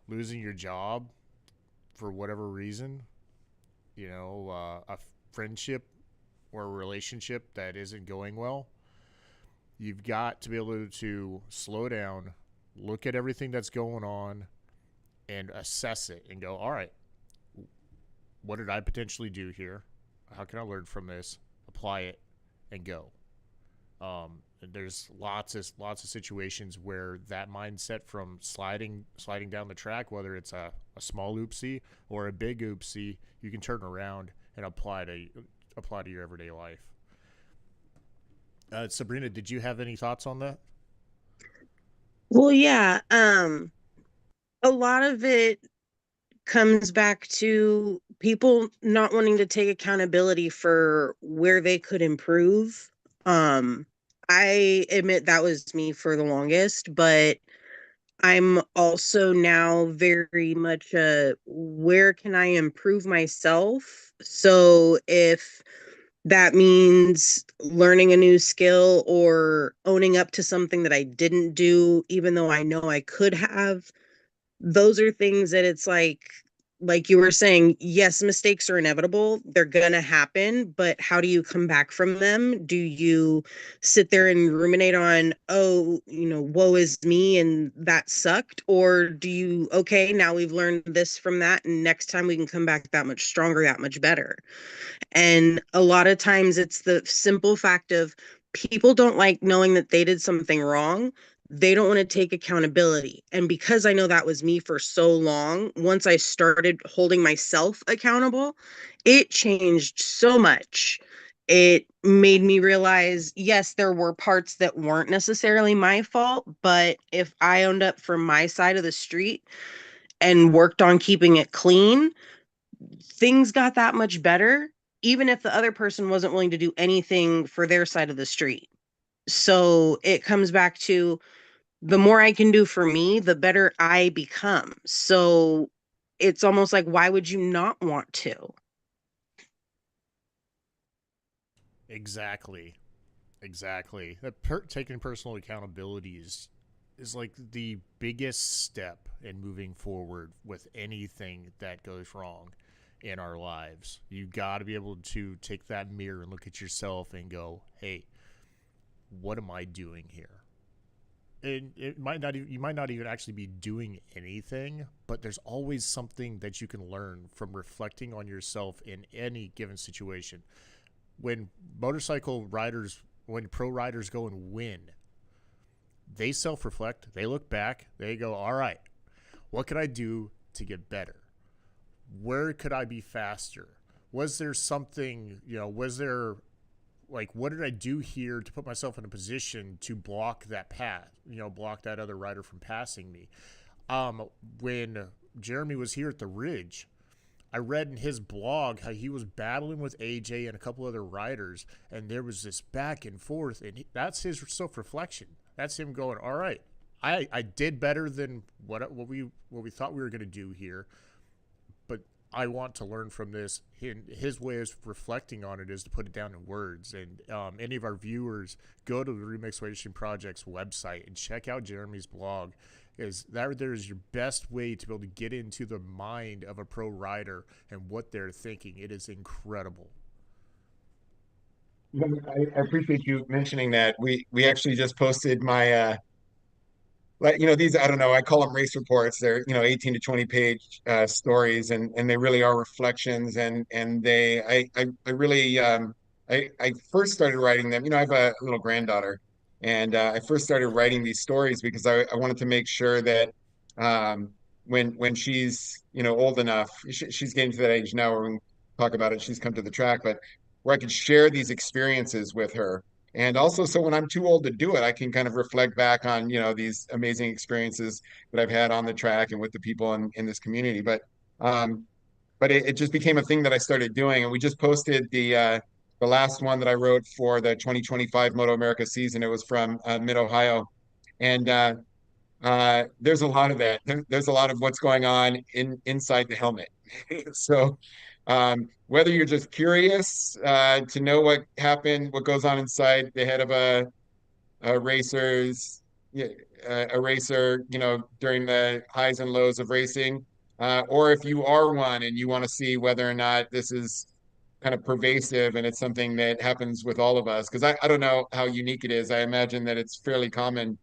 losing your job for whatever reason, a friendship or a relationship that isn't going well, you've got to be able to slow down, look at everything that's going on, and assess it and go, all right, what did I potentially do here? How can I learn from this? Apply it and go. There's lots of situations where that mindset from sliding down the track, whether it's a small oopsie or a big oopsie, you can turn around and apply to your everyday life. Sabrina, did you have any thoughts on that? Well, yeah. A lot of it comes back to people not wanting to take accountability for where they could improve. I admit that was me for the longest, but I'm also now very much where can I improve myself? So if that means learning a new skill or owning up to something that I didn't do, even though I know I could have, those are things that it's like you were saying, yes, mistakes are inevitable. They're gonna happen, but how do you come back from them? Do you sit there and ruminate on, oh, woe is me and that sucked? Or do you, okay, now we've learned this from that, and next time we can come back that much stronger, that much better? And a lot of times it's the simple fact of people don't like knowing that they did something wrong. They don't want to take accountability. And because I know that was me for so long, once I started holding myself accountable, it changed so much. It made me realize, yes, there were parts that weren't necessarily my fault, but if I owned up for my side of the street and worked on keeping it clean, things got that much better, even if the other person wasn't willing to do anything for their side of the street. So it comes back to the more I can do for me, the better I become. So it's almost like, why would you not want to? Exactly. Taking personal accountability is like the biggest step in moving forward with anything that goes wrong in our lives. You got to be able to take that mirror and look at yourself and go, hey, what am I doing here? And you might not even actually be doing anything, but there's always something that you can learn from reflecting on yourself in any given situation. when motorcycle riders, when pro riders go and win, they self-reflect, they look back, they go, all right, what could I do to get better? Where could I be faster? Was there something, was there, like, what did I do here to put myself in a position to block that path, block that other rider from passing me? When Jeremy was here at the Ridge, I read in his blog how he was battling with AJ and a couple other riders, and there was this back and forth, and that's his self-reflection. That's him going, all right, I did better than what we thought we were going to do here, but I want to learn from this. His way of reflecting on it is to put it down in words. And any of our viewers, go to the Remix Racing Project's website and check out Jeremy's blog. There is your best way to be able to get into the mind of a pro rider and what they're thinking. It is incredible. I appreciate you mentioning that. We actually just posted my these, I don't know, I call them race reports. They're 18 to 20 page stories, and they really are reflections. And I really I first started writing them. I have a little granddaughter, and I first started writing these stories because I wanted to make sure that when she's old enough, she's getting to that age now where we can talk about it. She's come to the track, but where I could share these experiences with her. And also, so when I'm too old to do it, I can kind of reflect back on, these amazing experiences that I've had on the track and with the people in this community. Um, but it just became a thing that I started doing. And we just posted the last one that I wrote for the 2025 Moto America season. It was from Mid-Ohio. And there's a lot of that. There's a lot of what's going on inside the helmet. So whether you're just curious to know what happened, what goes on inside the head of a racer's yeah, a racer, during the highs and lows of racing, or if you are one and you want to see whether or not this is kind of pervasive and it's something that happens with all of us, because I don't know how unique it is. I imagine that it's fairly common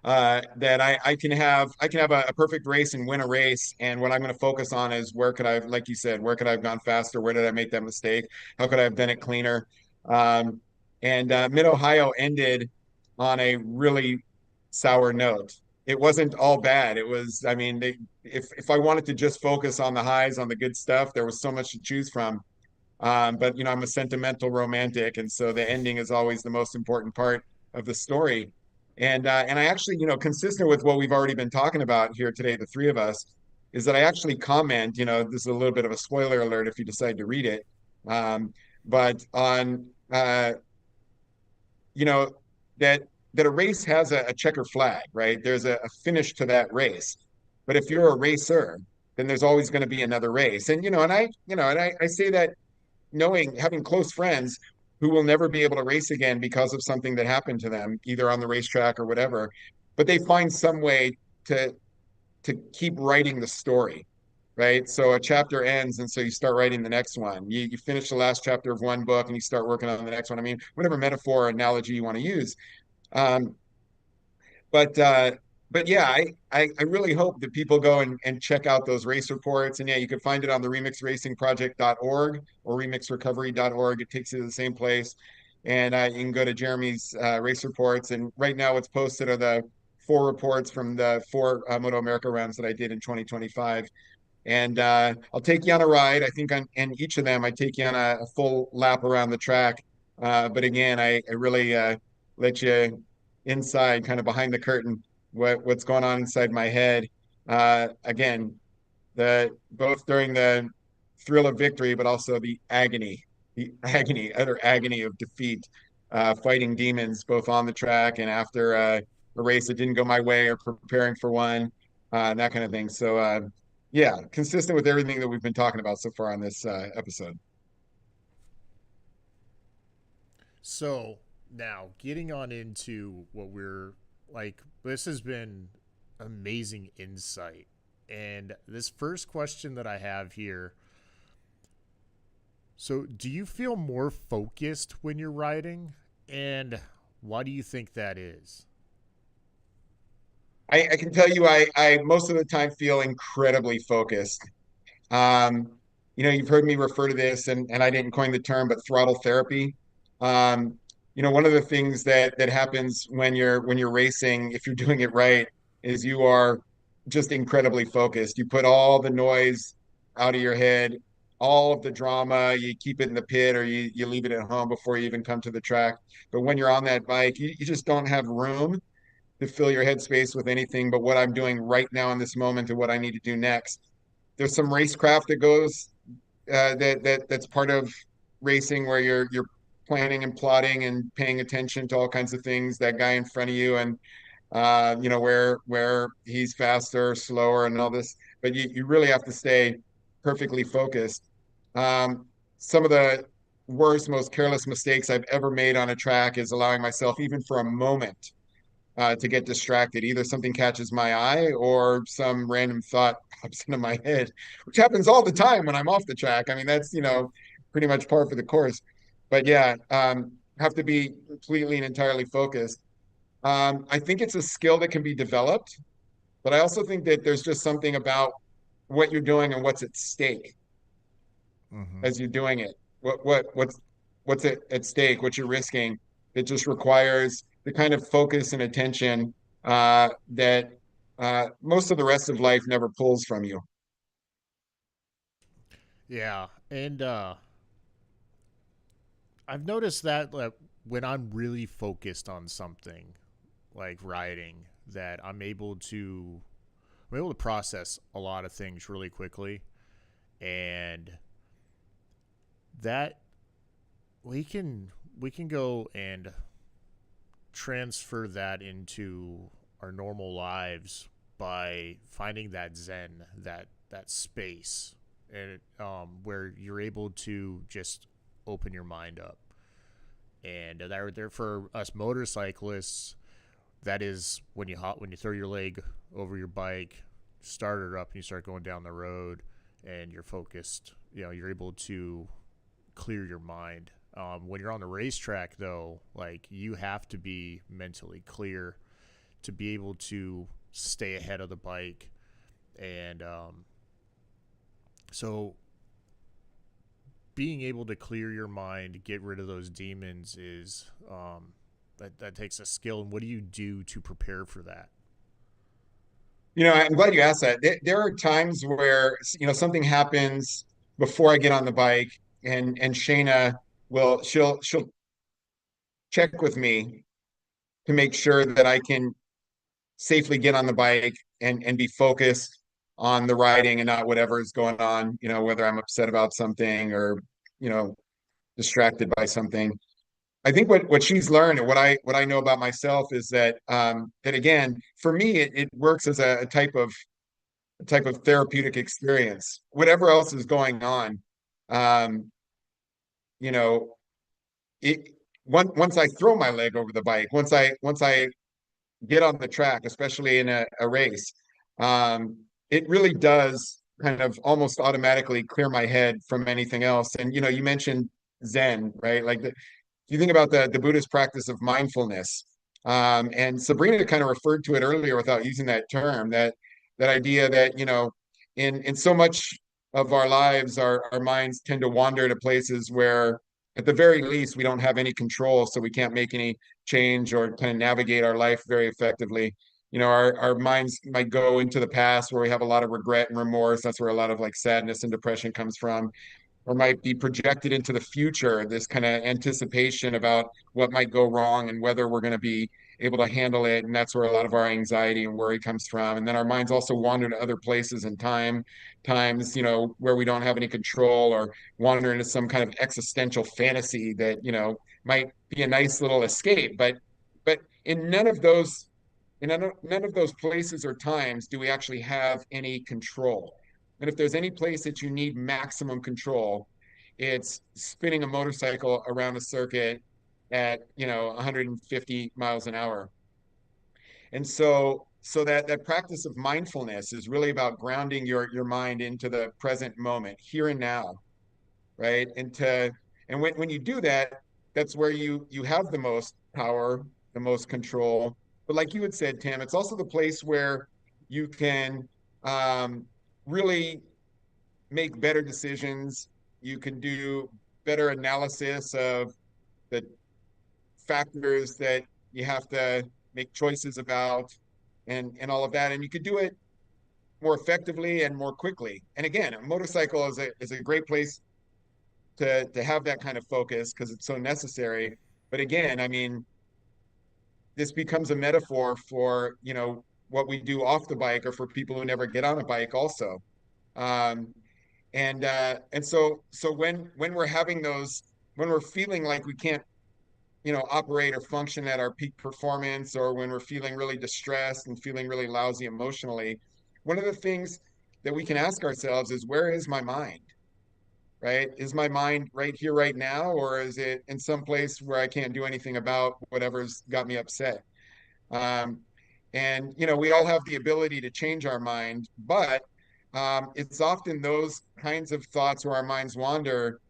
that I can have a perfect race and win a race, and what I'm going to focus on is where could I, like you said, where could I have gone faster? Where did I make that mistake? How could I have done it cleaner? Um, and Mid Ohio ended on a really sour note. It wasn't all bad. It was, I mean, if I wanted to just focus on the highs, on the good stuff, there was so much to choose from. But I'm a sentimental romantic, and so the ending is always the most important part of the story. And I actually, consistent with what we've already been talking about here today, the three of us, is that I actually comment. This is a little bit of a spoiler alert if you decide to read it, but on you know that a race has a checker flag, right? There's a finish to that race, but if you're a racer, then there's always going to be another race. And I say that knowing, having close friends who will never be able to race again because of something that happened to them, either on the racetrack or whatever, but they find some way to keep writing the story, right? So a chapter ends, and so you start writing the next one. You finish the last chapter of one book, and you start working on the next one. I mean, whatever metaphor or analogy you want to use. Um, but uh, but yeah, I really hope that people go and check out those race reports. And yeah, you can find it on the remixracingproject.org or remixrecovery.org. It takes you to the same place. And you can go to Jeremy's race reports. And right now, what's posted are the 4 reports from the 4 Moto America rounds that I did in 2025. And I'll take you on a ride. I think in each of them, I take you on a full lap around the track. But again, I really let you inside, kind of behind the curtain, what's going on inside my head. Again, both during the thrill of victory, but also utter agony of defeat, fighting demons both on the track and after a race that didn't go my way or preparing for one, that kind of thing. So yeah, consistent with everything that we've been talking about so far on this episode. So now getting on into what we're like, this has been amazing insight. And this first question that I have here. So do you feel more focused when you're riding? And why do you think that is? I can tell you, I most of the time feel incredibly focused. Um, you've heard me refer to this, and I didn't coin the term, but throttle therapy. Um, one of the things that happens when you're racing, if you're doing it right, is you are just incredibly focused. You put all the noise out of your head, all of the drama, you keep it in the pit or you leave it at home before you even come to the track. But when you're on that bike, you just don't have room to fill your headspace with anything but what I'm doing right now in this moment and what I need to do next. There's some racecraft that goes that's part of racing where you're planning and plotting and paying attention to all kinds of things, that guy in front of you, and where he's faster, slower, and all this. But you really have to stay perfectly focused. Some of the worst, most careless mistakes I've ever made on a track is allowing myself, even for a moment, to get distracted. Either something catches my eye or some random thought pops into my head, which happens all the time when I'm off the track. I mean, that's, pretty much par for the course. But yeah, have to be completely and entirely focused. I think it's a skill that can be developed, but I also think that there's just something about what you're doing and what's at stake Mm-hmm. as you're doing it. What's at stake? What you're risking? It just requires the kind of focus and attention that most of the rest of life never pulls from you. Yeah, and I've noticed that when I'm really focused on something like riding, that I'm able to process a lot of things really quickly, and that we can go and transfer that into our normal lives by finding that zen, that space, and where you're able to just open your mind up. And there for us motorcyclists, that is when you throw your leg over your bike, start it up, and you start going down the road, and you're focused. You're able to clear your mind. When you're on the racetrack, though, like you have to be mentally clear to be able to stay ahead of the bike, and so being able to clear your mind, get rid of those demons is that takes a skill. And what do you do to prepare for that? I'm glad you asked that. There are times where, something happens before I get on the bike, and Shayna she'll check with me to make sure that I can safely get on the bike and be focused on the riding and not whatever is going on, whether I'm upset about something or, you know, distracted by something. I think what she's learned and what I know about myself is that again, for me, it works as a type of therapeutic experience. Whatever else is going on, um, you know, it once I throw my leg over the bike, once I get on the track, especially in a race, um, it really does kind of almost automatically clear my head from anything else. And you mentioned Zen, right? Like you think about the Buddhist practice of mindfulness, and Sabrina kind of referred to it earlier without using that term. That idea that in so much of our lives, our minds tend to wander to places where, at the very least, we don't have any control, so we can't make any change or kind of navigate our life very effectively. Our minds might go into the past where we have a lot of regret and remorse. That's where a lot of like sadness and depression comes from, or might be projected into the future, this kind of anticipation about what might go wrong and whether we're going to be able to handle it. And that's where a lot of our anxiety and worry comes from. And then our minds also wander to other places and times, where we don't have any control, or wander into some kind of existential fantasy that, might be a nice little escape. But in none of those places or times do we actually have any control. And if there's any place that you need maximum control, it's spinning a motorcycle around a circuit at 150 miles an hour. And so that practice of mindfulness is really about grounding your mind into the present moment, here and now, right? And when you do that, that's where you have the most power, the most control. But like you had said, Tim, it's also the place where you can really make better decisions. You can do better analysis of the factors that you have to make choices about and all of that. And you could do it more effectively and more quickly. And again, a motorcycle is a great place to have that kind of focus because it's so necessary. But again, I mean, this becomes a metaphor for, you know, what we do off the bike or for people who never get on a bike also. Um, and so when we're having those, when we're feeling like we can't, you know, operate or function at our peak performance, or when we're feeling really distressed and feeling really lousy emotionally, one of the things that we can ask ourselves is, where is my mind? Right? Is my mind right here, right now, or is it in some place where I can't do anything about whatever's got me upset? Um, and you know, we all have the ability to change our mind, but it's often those kinds of thoughts where our minds wander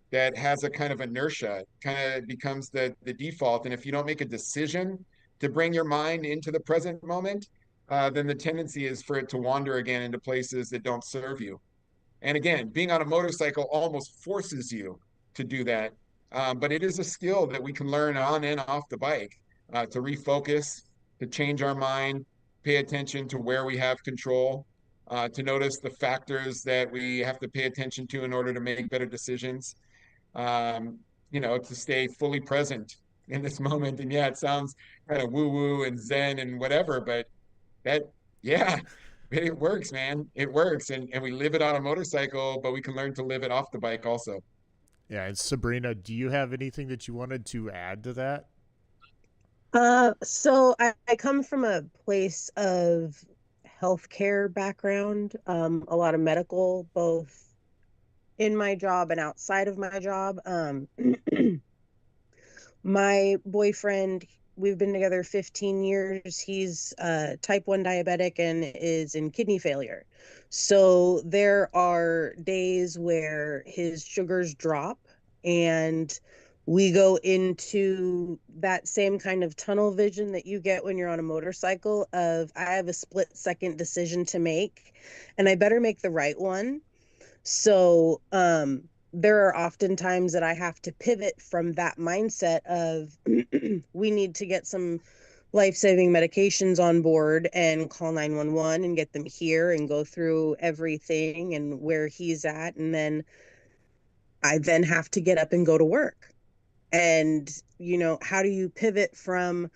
that has a kind of inertia. It kind of becomes the default. And if you don't make a decision to bring your mind into the present moment, then the tendency is for it to wander again into places that don't serve you. And again, being on a motorcycle almost forces you to do that. But it is a skill that we can learn on and off the bike, to refocus, to change our mind, pay attention to where we have control, to notice the factors that we have to pay attention to in order to make better decisions, um, you know, to stay fully present in this moment. And yeah, it sounds kind of woo woo and Zen and whatever, but that, yeah, it works, man. It works. And we live it on a motorcycle, but we can learn to live it off the bike also. Yeah, and Sabrina, do you have anything that you wanted to add to that? So I come from a place of healthcare background, a lot of medical, both in my job and outside of my job. My boyfriend, we've been together 15 years. He's type 1 diabetic and is in kidney failure. So there are days where his sugars drop and we go into that same kind of tunnel vision that you get when you're on a motorcycle of, I have a split second decision to make and I better make the right one. So there are often times that I have to pivot from that mindset of we need to get some life-saving medications on board and call 911 and get them here and go through everything and where he's at. And then I then have to get up and go to work. And, you know, how do you pivot from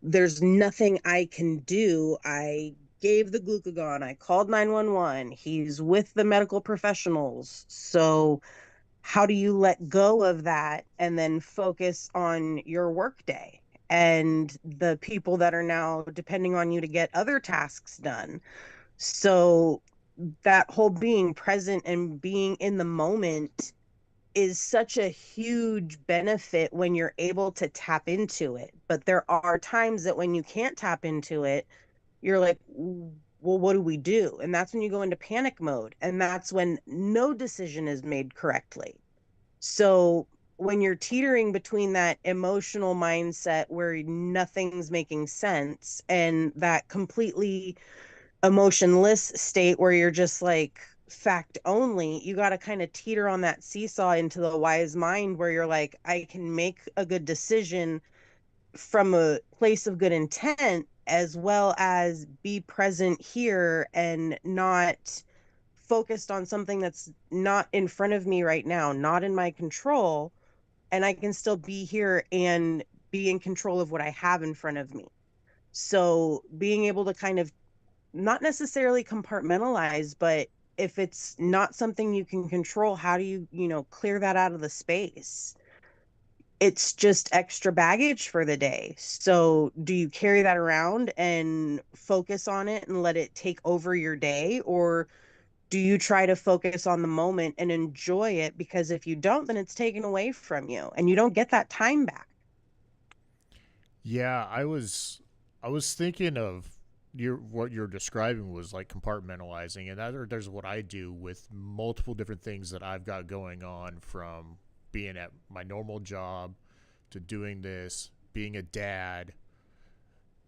there's nothing I can do? I gave the glucagon, I called 911, he's with the medical professionals. So how do you let go of that and then focus on your workday and the people that are now depending on you to get other tasks done? So that whole being present and being in the moment is such a huge benefit when you're able to tap into it. But there are times that when you can't tap into it, you're like, well, what do we do? And that's when you go into panic mode. And that's when no decision is made correctly. So when you're teetering between that emotional mindset where nothing's making sense and that completely emotionless state where you're just like fact only, you got to kind of teeter on that seesaw into the wise mind where you're like, I can make a good decision from a place of good intent as well as be present here and not focused on something that's not in front of me right now, not in my control, and I can still be here and be in control of what I have in front of me. So being able to kind of not necessarily compartmentalize, but if it's not something you can control, how do you, you know, clear that out of the space? It's just extra baggage for the day. So do you carry that around and focus on it and let it take over your day? Or do you try to focus on the moment and enjoy it? Because if you don't, then it's taken away from you and you don't get that time back. Yeah, I was thinking of what you're describing was like compartmentalizing, and there's what I do with multiple different things that I've got going on, from being at my normal job to doing this, being a dad,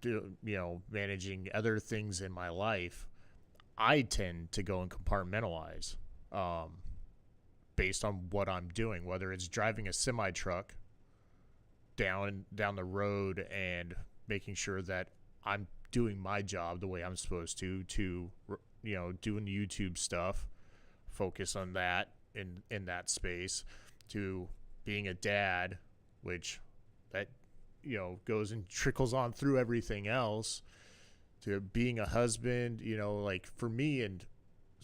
to, you know, managing other things in my life. I tend to go and compartmentalize. based on what I'm doing, whether it's driving a semi truck down the road and making sure that I'm doing my job the way I'm supposed to doing YouTube stuff, focus on that in that space, to being a dad, which that goes and trickles on through everything else, to being a husband, like for me. And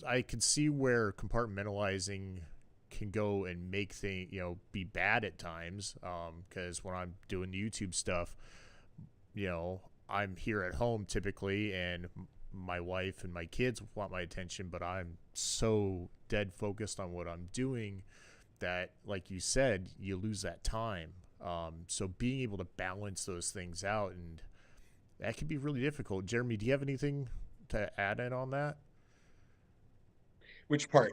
I can see where compartmentalizing can go and make things, be bad at times. Because when I'm doing YouTube stuff, I'm here at home typically, and my wife and my kids want my attention, but I'm so dead focused on what I'm doing that, like you said, you lose that time. So being able to balance those things out, and that can be really difficult. Jeremy, do you have anything to add in on that? Which part?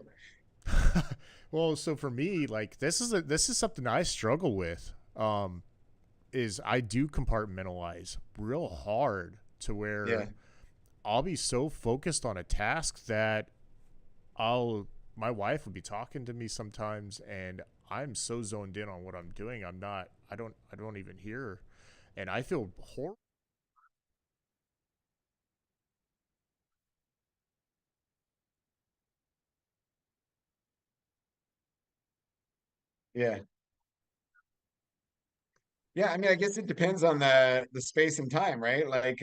Well, so for me, like this is something I struggle with. Is I do compartmentalize real hard to where I'll be so focused on a task that my wife will be talking to me sometimes, and I'm so zoned in on what I'm doing. I don't even hear, and I feel horrible. Yeah. Yeah, I mean, I guess it depends on the space and time, right? Like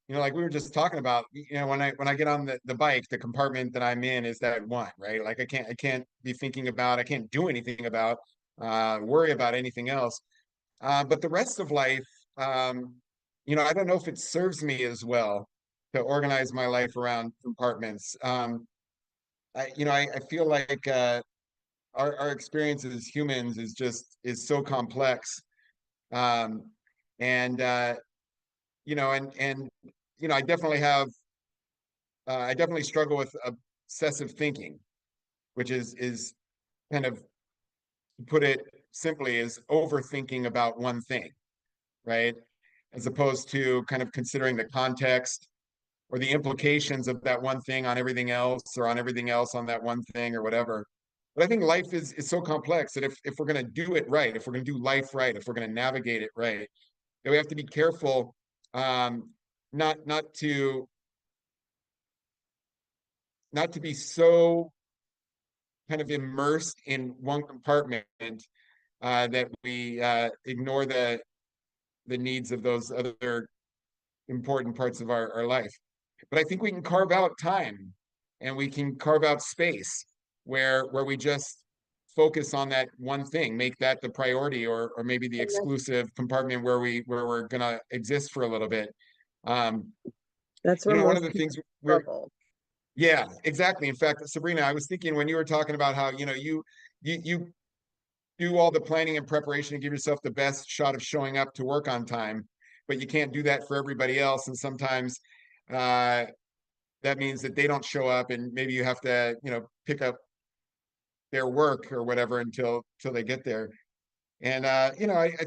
like we were just talking about, when I get on the bike, the compartment that I'm in is that one, right? Like I can't be thinking about, I can't do anything about, worry about anything else. But the rest of life, I don't know if it serves me as well to organize my life around compartments. I feel like our experience as humans is so complex. Um, and I definitely I definitely struggle with obsessive thinking, which is kind of, to put it simply, is overthinking about one thing, right? As opposed to kind of considering the context or the implications of that one thing on everything else, or on everything else on that one thing, or whatever. But I think life is so complex that if we're going to do it right, if we're going to do life right, if we're going to navigate it right, that we have to be careful, um, not to be so kind of immersed in one compartment, that we ignore the needs of those other important parts of our life. But I think we can carve out time, and we can carve out space where we just focus on that one thing, make that the priority, or maybe the exclusive compartment where we're gonna exist for a little bit. Um, That's where one of most the people things we're struggle. Yeah, exactly. In fact, Sabrina, I was thinking when you were talking about how, you do all the planning and preparation to give yourself the best shot of showing up to work on time, but you can't do that for everybody else. And sometimes uh, that means that they don't show up, and maybe you have to, pick up their work or whatever until they get there. And I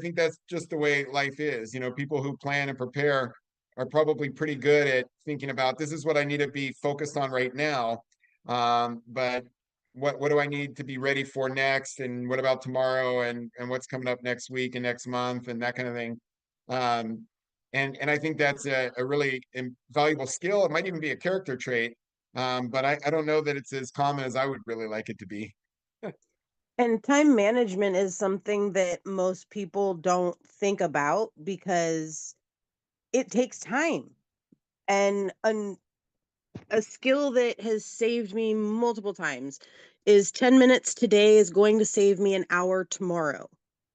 think that's just the way life is. People who plan and prepare are probably pretty good at thinking about, this is what I need to be focused on right now. But what do I need to be ready for next? And what about tomorrow? And what's coming up next week and next month, and that kind of thing. Um, and I think that's a really valuable skill. It might even be a character trait. But I don't know that it's as common as I would really like it to be. And time management is something that most people don't think about because it takes time. And a skill that has saved me multiple times is 10 minutes today is going to save me an hour tomorrow.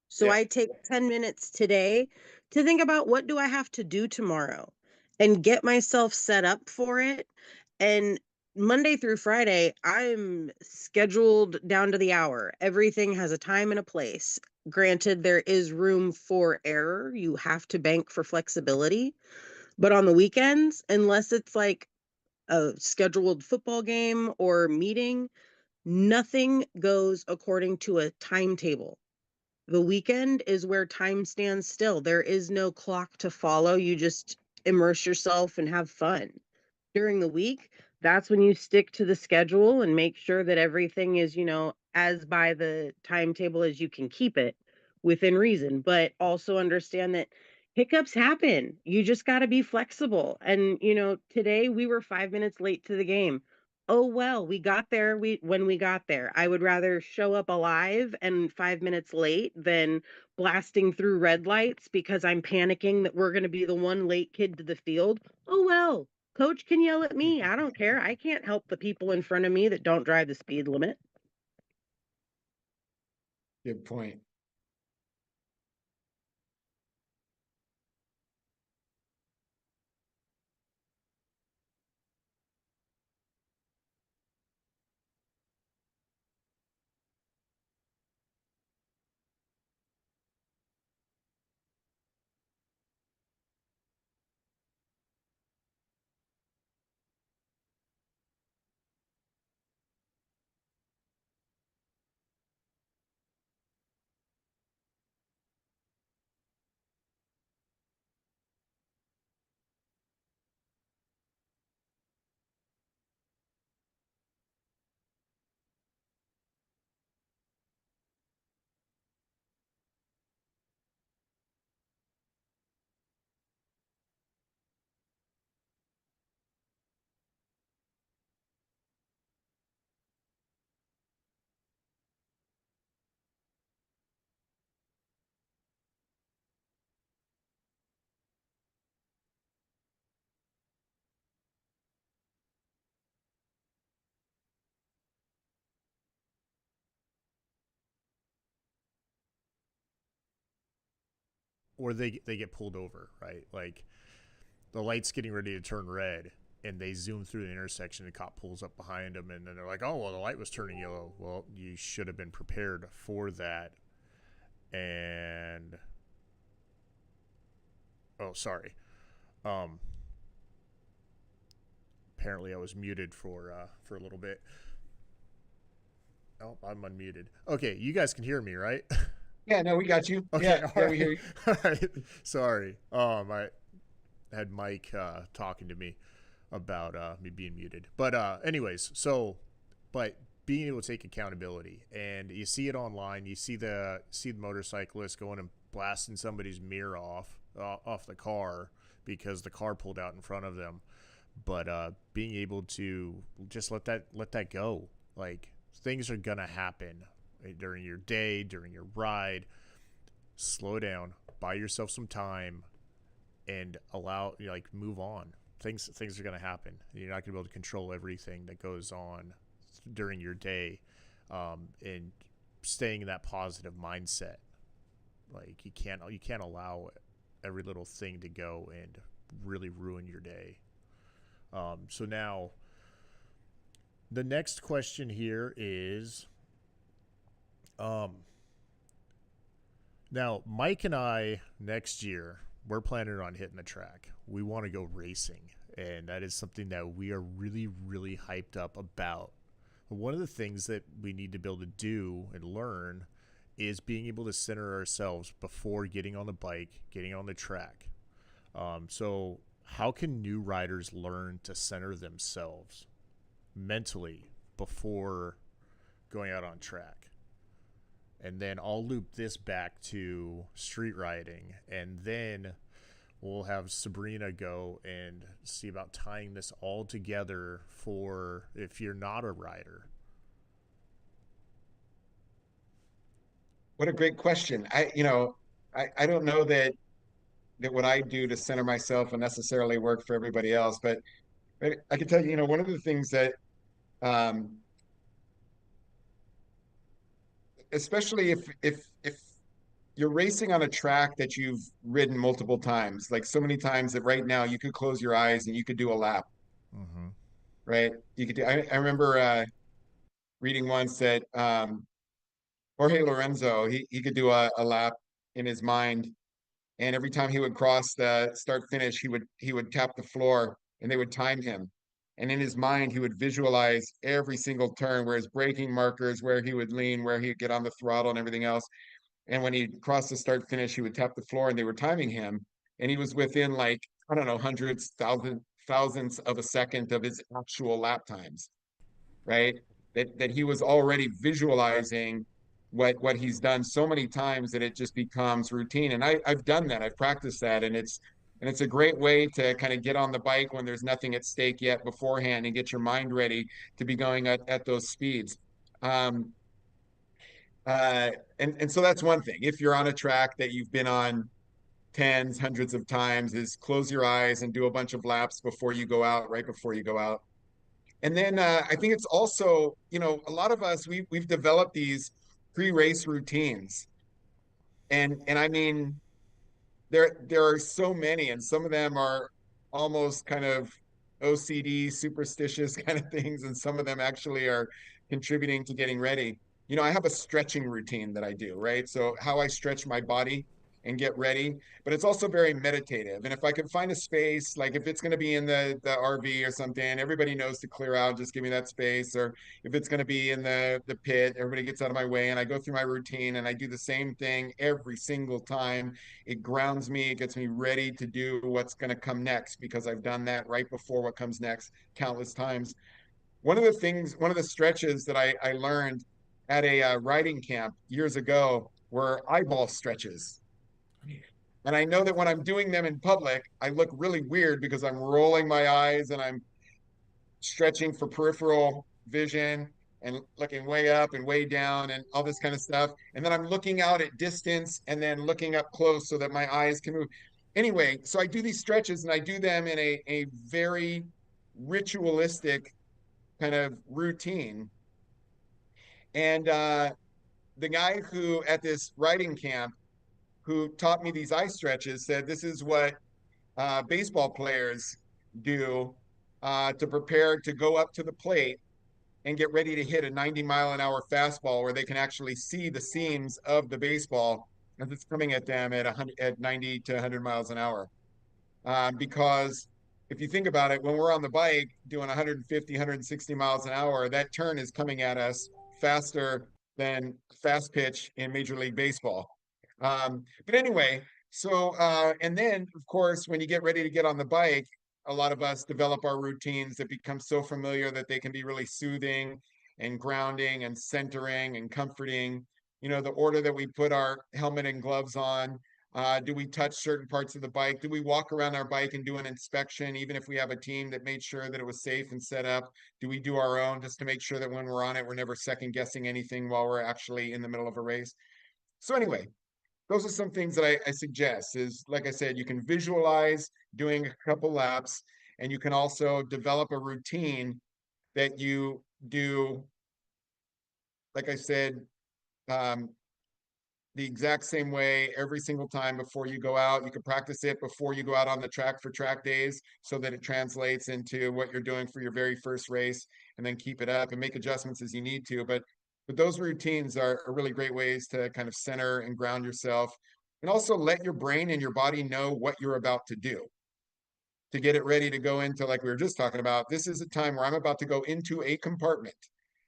So Yeah. I take 10 minutes today to think about, what do I have to do tomorrow, and get myself set up for it. And Monday through Friday, I'm scheduled down to the hour. Everything has a time and a place. Granted, there is room for error. You have to bank for flexibility. But on the weekends, unless it's like a scheduled football game or meeting, nothing goes according to a timetable. The weekend is where time stands still. There is no clock to follow. You just immerse yourself and have fun. During the week, that's when you stick to the schedule and make sure that everything is, as by the timetable as you can keep it within reason, but also understand that hiccups happen. You just got to be flexible. And, today we were 5 minutes late to the game. Oh well, we got there when we got there. I would rather show up alive and 5 minutes late than blasting through red lights because I'm panicking that we're going to be the one late kid to the field. Oh well, coach can yell at me. I don't care. I can't help the people in front of me that don't drive the speed limit. Good point. Or they get pulled over, right? Like the light's getting ready to turn red, and they zoom through the intersection, and the cop pulls up behind them, and then they're like, "Oh, well, the light was turning yellow." Well, you should have been prepared for that. And oh, sorry. Um, Apparently, I was muted for a little bit. Oh, I'm unmuted. Okay, you guys can hear me, right? Yeah, no, we got you. Okay, Yeah, we hear you. All right. Sorry. I had Mike talking to me about me being muted. But anyways, but being able to take accountability, and you see it online. You see the motorcyclist going and blasting somebody's mirror off the car because the car pulled out in front of them. But being able to just let that go. Like, things are gonna happen during your day, during your ride. Slow down, buy yourself some time, and move on. Things are gonna happen. You're not gonna be able to control everything that goes on during your day, and staying in that positive mindset. Like, you can't allow every little thing to go and really ruin your day. So now, the next question here is, now Mike and I next year, we're planning on hitting the track. We want to go racing, and that is something that we are really, really hyped up about. But one of the things that we need to be able to do and learn is being able to center ourselves before getting on the bike, getting on the track. So how can new riders learn to center themselves mentally before going out on track? And then I'll loop this back to street riding, and then we'll have Sabrina go and see about tying this all together for if you're not a rider. What a great question. I don't know that what I do to center myself will necessarily work for everybody else, but I can tell you, one of the things that, um, especially if you're racing on a track that you've ridden multiple times, like so many times that right now you could close your eyes and you could do a lap, Mm-hmm. right? You could do. I remember reading once that Jorge Lorenzo, he could do a lap in his mind, and every time he would cross the start finish, he would tap the floor, and they would time him. And in his mind, he would visualize every single turn, where his braking markers, where he would lean, where he'd get on the throttle, and everything else. And when he crossed the start finish, he would tap the floor, and they were timing him, and he was within, like, I don't know, hundreds, thousandths of a second of his actual lap times, right? That he was already visualizing what he's done so many times that it just becomes routine. And I've done that. I've practiced that, and it's a great way to kind of get on the bike when there's nothing at stake yet beforehand and get your mind ready to be going at those speeds. Um, uh, and so that's one thing. If you're on a track that you've been on tens, hundreds of times, is close your eyes and do a bunch of laps before you go out, right before you go out. And then I think it's also, a lot of us we've developed these pre-race routines, and I mean there are so many, and some of them are almost kind of OCD, superstitious kind of things, and some of them actually are contributing to getting ready. I have a stretching routine that I do, right? So how I stretch my body and get ready, but it's also very meditative. And if I can find a space, like if it's going to be in the RV or something, everybody knows to clear out, just give me that space. Or if it's going to be in the pit, everybody gets out of my way, and I go through my routine and I do the same thing every single time. It grounds me, it gets me ready to do what's going to come next, because I've done that right before what comes next countless times. One of the stretches that I learned at a riding camp years ago were eyeball stretches. And I know that when I'm doing them in public, I look really weird because I'm rolling my eyes and I'm stretching for peripheral vision and looking way up and way down and all this kind of stuff. And then I'm looking out at distance and then looking up close so that my eyes can move. Anyway, so I do these stretches and I do them in a very ritualistic kind of routine. And the guy who at this riding camp who taught me these eye stretches said this is what baseball players do to prepare to go up to the plate and get ready to hit a 90-mile-an-hour fastball where they can actually see the seams of the baseball as it's coming at them at 90 to 100 miles an hour. Because if you think about it, when we're on the bike doing 150, 160 miles an hour, that turn is coming at us faster than fast pitch in Major League Baseball. But anyway, so, and then, of course, when you get ready to get on the bike, a lot of us develop our routines that become so familiar that they can be really soothing and grounding and centering and comforting. The order that we put our helmet and gloves on. Do we touch certain parts of the bike? Do we walk around our bike and do an inspection, even if we have a team that made sure that it was safe and set up? Do we do our own just to make sure that when we're on it, we're never second guessing anything while we're actually in the middle of a race? So anyway, those are some things that I suggest is, like I said, you can visualize doing a couple laps, and you can also develop a routine that you do, like I said, um, the exact same way every single time before you go out. You can practice it before you go out on the track for track days so that it translates into what you're doing for your very first race, and then keep it up and make adjustments as you need to. But those routines are really great ways to kind of center and ground yourself, and also let your brain and your body know what you're about to do, to get it ready to go into, like we were just talking about, this is a time where I'm about to go into a compartment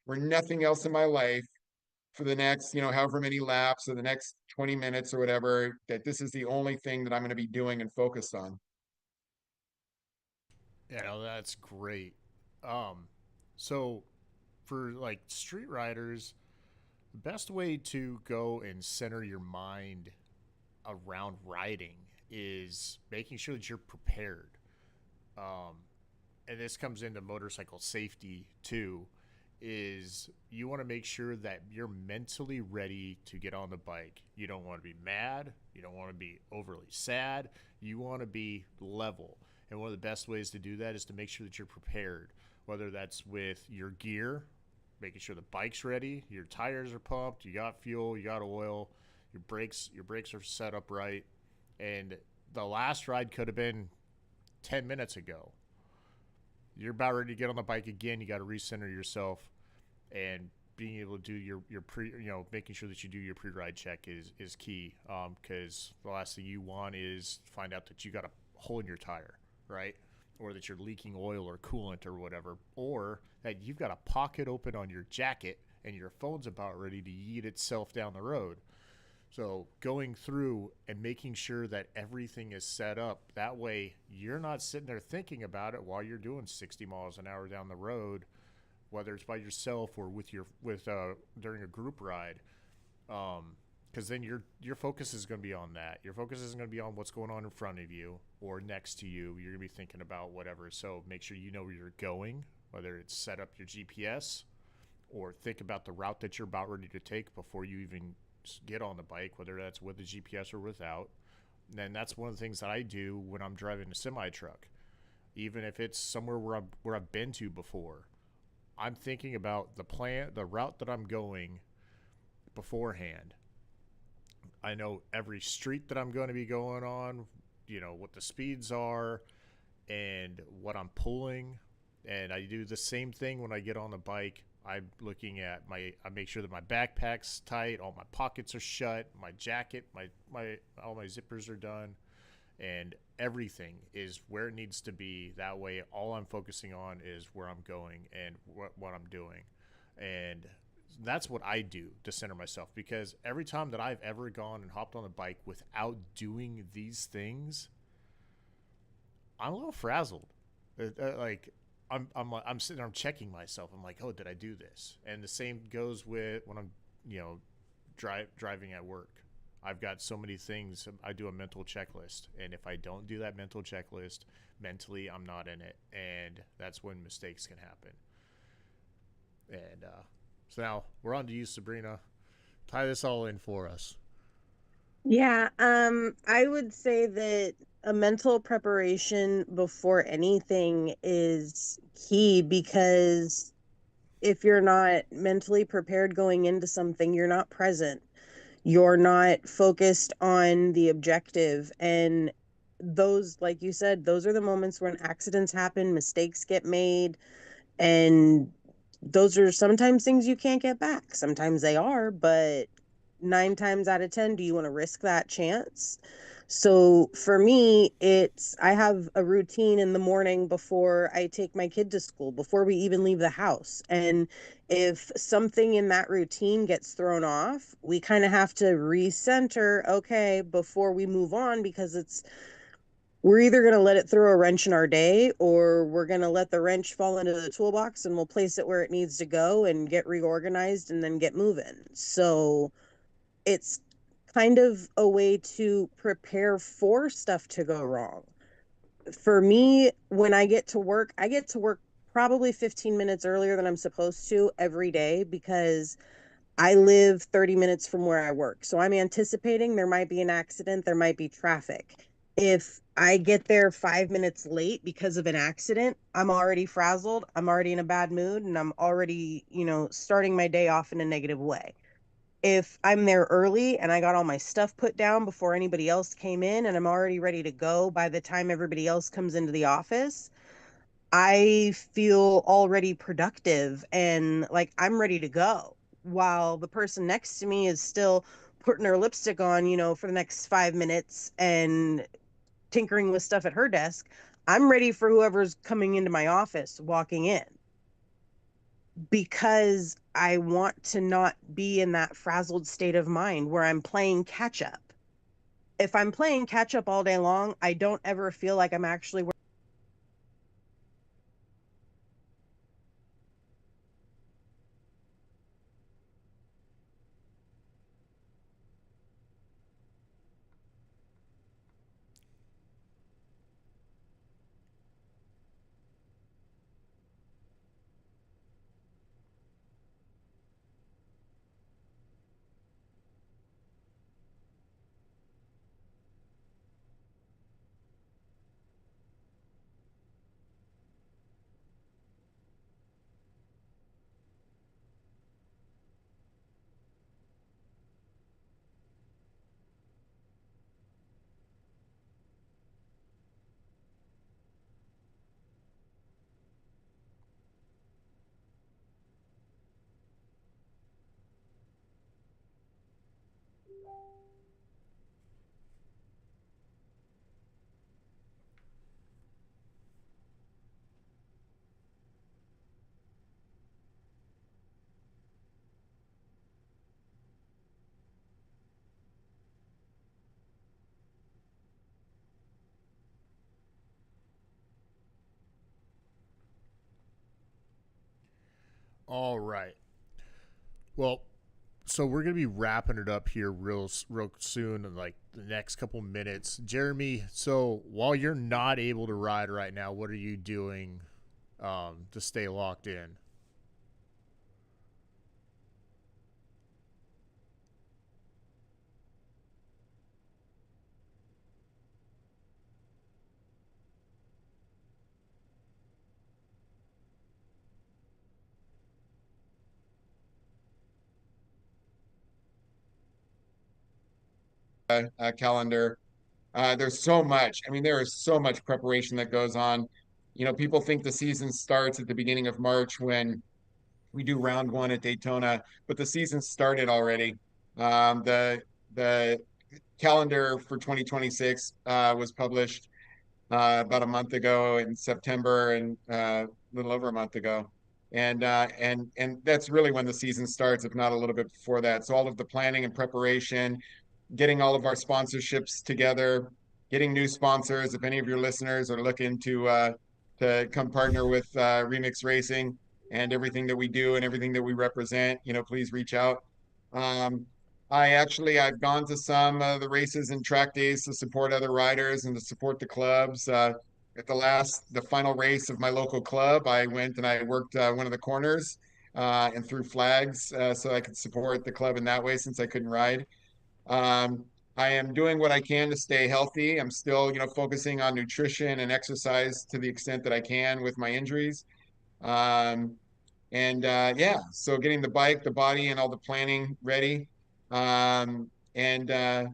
where nothing else in my life for the next, however many laps or the next 20 minutes or whatever, that this is the only thing that I'm going to be doing and focused on. Yeah, no, that's great. So for like street riders, the best way to go and center your mind around riding is making sure that you're prepared. Um, and this comes into motorcycle safety too, is you want to make sure that you're mentally ready to get on the bike. You don't want to be mad. You don't want to be overly sad. You want to be level. And one of the best ways to do that is to make sure that you're prepared, whether that's with your gear, making sure the bike's ready, your tires are pumped, you got fuel, you got oil, your brakes are set up right. And the last ride could have been 10 minutes ago. You're about ready to get on the bike again. You got to recenter yourself, and being able to do your making sure that you do your pre-ride check is key. Because the last thing you want is find out that you got a hole in your tire, right? Or that you're leaking oil or coolant or whatever, or that you've got a pocket open on your jacket and your phone's about ready to yeet itself down the road. So going through and making sure that everything is set up that way, you're not sitting there thinking about it while you're doing 60 miles an hour down the road, whether it's by yourself or with during a group ride. Because then your focus is going to be on that. Your focus isn't going to be on what's going on in front of you or next to you. You're going to be thinking about whatever. So make sure you know where you're going, whether it's set up your GPS or think about the route that you're about ready to take before you even get on the bike, whether that's with the GPS or without. And then that's one of the things that I do when I'm driving a semi truck, even if it's somewhere where I've been to before. I'm thinking about the route that I'm going beforehand. I know every street that I'm going to be going on, what the speeds are and what I'm pulling. And I do the same thing when I get on the bike. I'm looking at I make sure that my backpack's tight, all my pockets are shut, my jacket, all my zippers are done, and everything is where it needs to be. That way, all I'm focusing on is where I'm going and what I'm doing. And that's what I do to center myself, because every time that I've ever gone and hopped on the bike without doing these things, I'm a little frazzled. I'm sitting there, I'm checking myself. I'm like, oh, did I do this? And the same goes with when I'm, driving at work. I've got so many things. I do a mental checklist, and if I don't do that mental checklist mentally, I'm not in it, and that's when mistakes can happen. And so now we're on to you, Sabrina. Tie this all in for us. Yeah, I would say that a mental preparation before anything is key, because if you're not mentally prepared going into something, you're not present. You're not focused on the objective. And those, like you said, those are the moments when accidents happen, mistakes get made, and those are sometimes things you can't get back. Sometimes they are, but 9 times out of 10, do you want to risk that chance? So for me, I have a routine in the morning before I take my kid to school, before we even leave the house. And if something in that routine gets thrown off, we kind of have to recenter, okay, before we move on, because we're either going to let it throw a wrench in our day, or we're going to let the wrench fall into the toolbox and we'll place it where it needs to go and get reorganized and then get moving. So it's kind of a way to prepare for stuff to go wrong. For me, when I get to work probably 15 minutes earlier than I'm supposed to every day, because I live 30 minutes from where I work. So I'm anticipating there might be an accident, there might be traffic. If I get there 5 minutes late because of an accident, I'm already frazzled, I'm already in a bad mood, and I'm already, starting my day off in a negative way. If I'm there early and I got all my stuff put down before anybody else came in and I'm already ready to go by the time everybody else comes into the office, I feel already productive and like I'm ready to go, while the person next to me is still putting her lipstick on, for the next 5 minutes and tinkering with stuff at her desk. I'm ready for whoever's coming into my office walking in, because I want to not be in that frazzled state of mind where I'm playing catch up. If I'm playing catch up all day long, I don't ever feel like I'm actually All right. Well, so we're gonna be wrapping it up here real soon, in like the next couple minutes. Jeremy, so while you're not able to ride right now, what are you doing to stay locked in? Calendar. There's so much. I mean, there is so much preparation that goes on. You know, people think the season starts at the beginning of March when we do round one at Daytona, but the season started already. The calendar for 2026 was published about a month ago in September, and a little over a month ago. And that's really when the season starts, if not a little bit before that. So all of the planning and preparation, getting all of our sponsorships together, getting new sponsors. If any of your listeners are looking to come partner with Remix Racing and everything that we do and everything that we represent, you know, please reach out. Um, I've gone to some of the races and track days to support other riders and to support the clubs. At the final race of my local club, I went and I worked one of the corners and threw flags so I could support the club in that way since I couldn't ride. Um, I am doing what I can to stay healthy. I'm still, you know, focusing on nutrition and exercise to the extent that I can with my injuries. Um, yeah, so getting the bike, the body, and all the planning ready, um, and uh,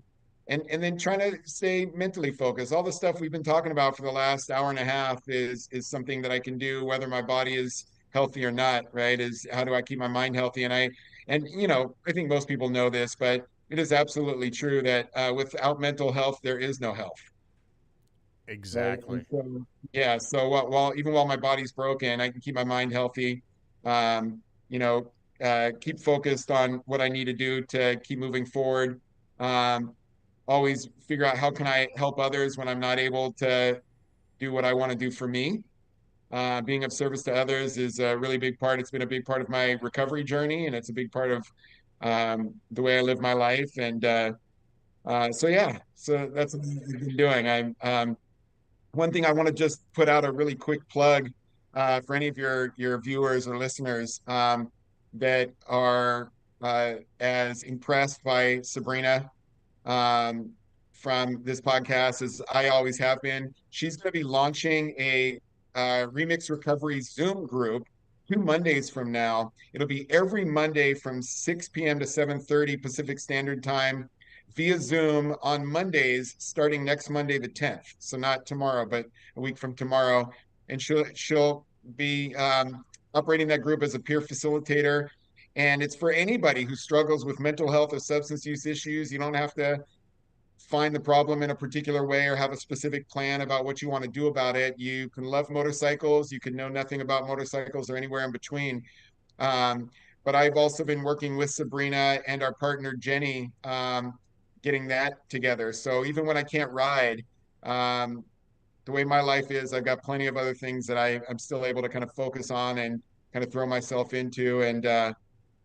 and then trying to stay mentally focused. All the stuff we've been talking about for the last hour and a half is something that I can do whether my body is healthy or not. Right? Is how do I keep my mind healthy? And you know, I think most people know this, but it is absolutely true that without mental health, there is no health. Right. And Exactly. so, yeah. So even while my body's broken, I can keep my mind healthy. You know, keep focused on what I need to do to keep moving forward. Um, Always figure out how can I help others when I'm not able to do what I want to do for me. Being of service to others is a really big part. It's been a big part of my recovery journey, and it's a big part of the way I live my life. And so, yeah, so that's what I've been doing. One thing I want to just put out a really quick plug for any of your viewers or listeners that are as impressed by Sabrina um, from this podcast as I always have been. She's going to be launching a Remix Recovery Zoom group 2 Mondays from now. It'll be every Monday from 6 p.m. to 7:30 Pacific Standard Time via Zoom on Mondays, starting next Monday, the 10th. So not tomorrow, but a week from tomorrow. And she'll be operating that group as a peer facilitator. And it's for anybody who struggles with mental health or substance use issues. You don't have to find the problem in a particular way or have a specific plan about what you want to do about it. You can love motorcycles. You can know nothing about motorcycles or anywhere in between. Um, but I've also been working with Sabrina and our partner Jenny, getting that together. So even when I can't ride, um, the way my life is, I've got plenty of other things that I'm still able to kind of focus on and kind of throw myself into. And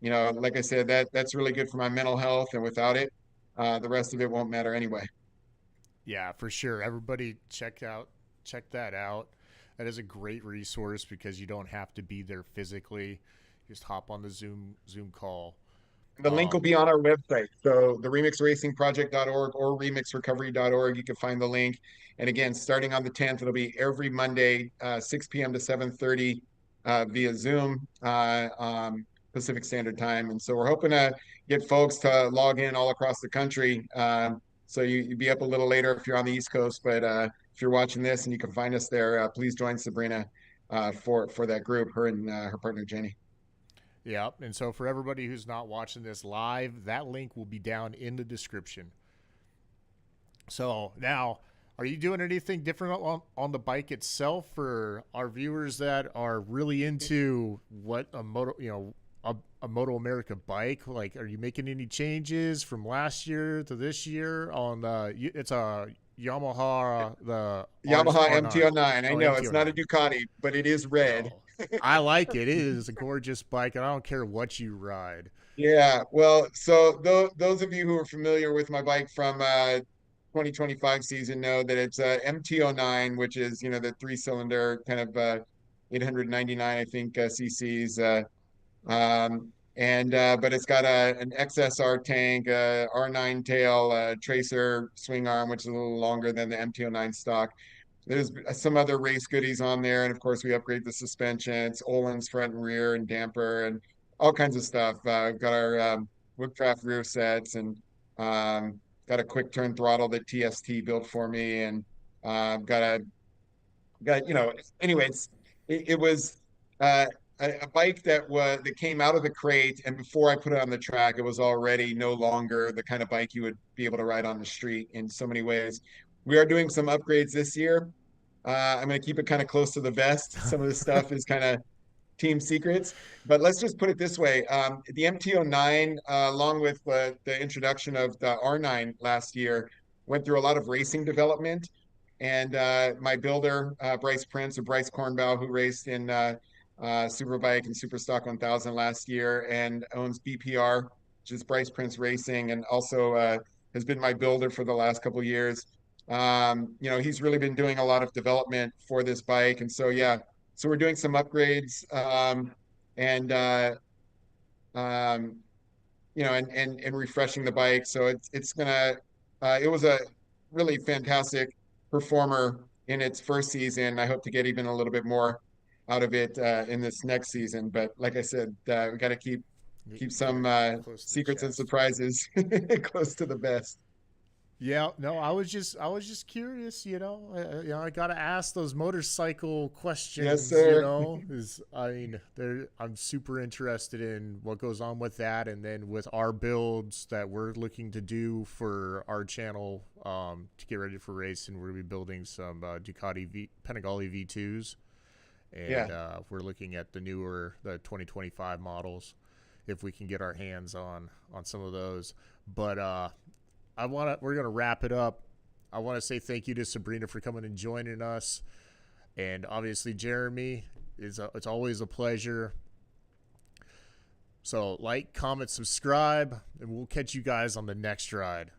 you know, like I said, that's really good for my mental health. And without it, the rest of it won't matter anyway. Yeah, for sure. Everybody check that out. That is a great resource because you don't have to be there physically. Just hop on the Zoom call. The link will be on our website. So the remixracingproject.org or remixrecovery.org, you can find the link. And again, starting on the 10th, it'll be every Monday, 6 p.m. to 7:30 via Zoom, Pacific Standard Time. And so we're hoping to get folks to log in all across the country. So you'd be up a little later if you're on the East Coast, but if you're watching this and you can find us there, please join Sabrina for that group, her and her partner Jenny. Yeah, and so for everybody who's not watching this live, that link will be down in the description. So now, are you doing anything different on the bike itself for our viewers that are really into what a Moto America bike? Like, are you making any changes from last year to this year on it's a Yamaha, the Yamaha R9. MT-09. I know MT-09. it's not a Ducati, but it is red. I like it. It is a gorgeous bike, and I don't care what you ride. Yeah, well, so those of you who are familiar with my bike from 2025 season know that it's a MT09, which is, the three-cylinder kind of 899, I think, cc's. And but it's got an XSR tank, R9 tail, tracer swing arm, which is a little longer than the MT09 stock. There's some other race goodies on there, and of course we upgrade the suspension. It's Öhlins front and rear and damper and all kinds of stuff. We've got our Woodcraft rear sets and got a quick turn throttle that TST built for me, and got a got anyways, it was a bike that came out of the crate, and before I put it on the track, it was already no longer the kind of bike you would be able to ride on the street in so many ways. We are doing some upgrades this year. I'm going to keep it kind of close to the vest. Some of the stuff is kind of team secrets, but let's just put it this way. The MT09, along with the introduction of the R9 last year, went through a lot of racing development. And my builder, Bryce Prince, or Bryce Cornbow, who raced in Superbike and Superstock 1000 last year and owns BPR, which is Bryce Prince Racing, and also has been my builder for the last couple of years. He's really been doing a lot of development for this bike. And so, yeah, so we're doing some upgrades and and refreshing the bike. So it's gonna, it was a really fantastic performer in its first season. I hope to get even a little bit more out of it in this next season. But like I said, we got to keep some secrets and surprises close to the vest. Yeah, no, I was just curious, I got to ask those motorcycle questions, Yes, sir. I'm super interested in what goes on with that, and then with our builds that we're looking to do for our channel to get ready for race, and we're going to be building some Ducati Panigale V2s, and we're looking at the 2025 models, if we can get our hands on some of those, but we're going to wrap it up. I want to say thank you to Sabrina for coming and joining us. And obviously, Jeremy, it's always a pleasure. So like, comment, subscribe, and we'll catch you guys on the next ride.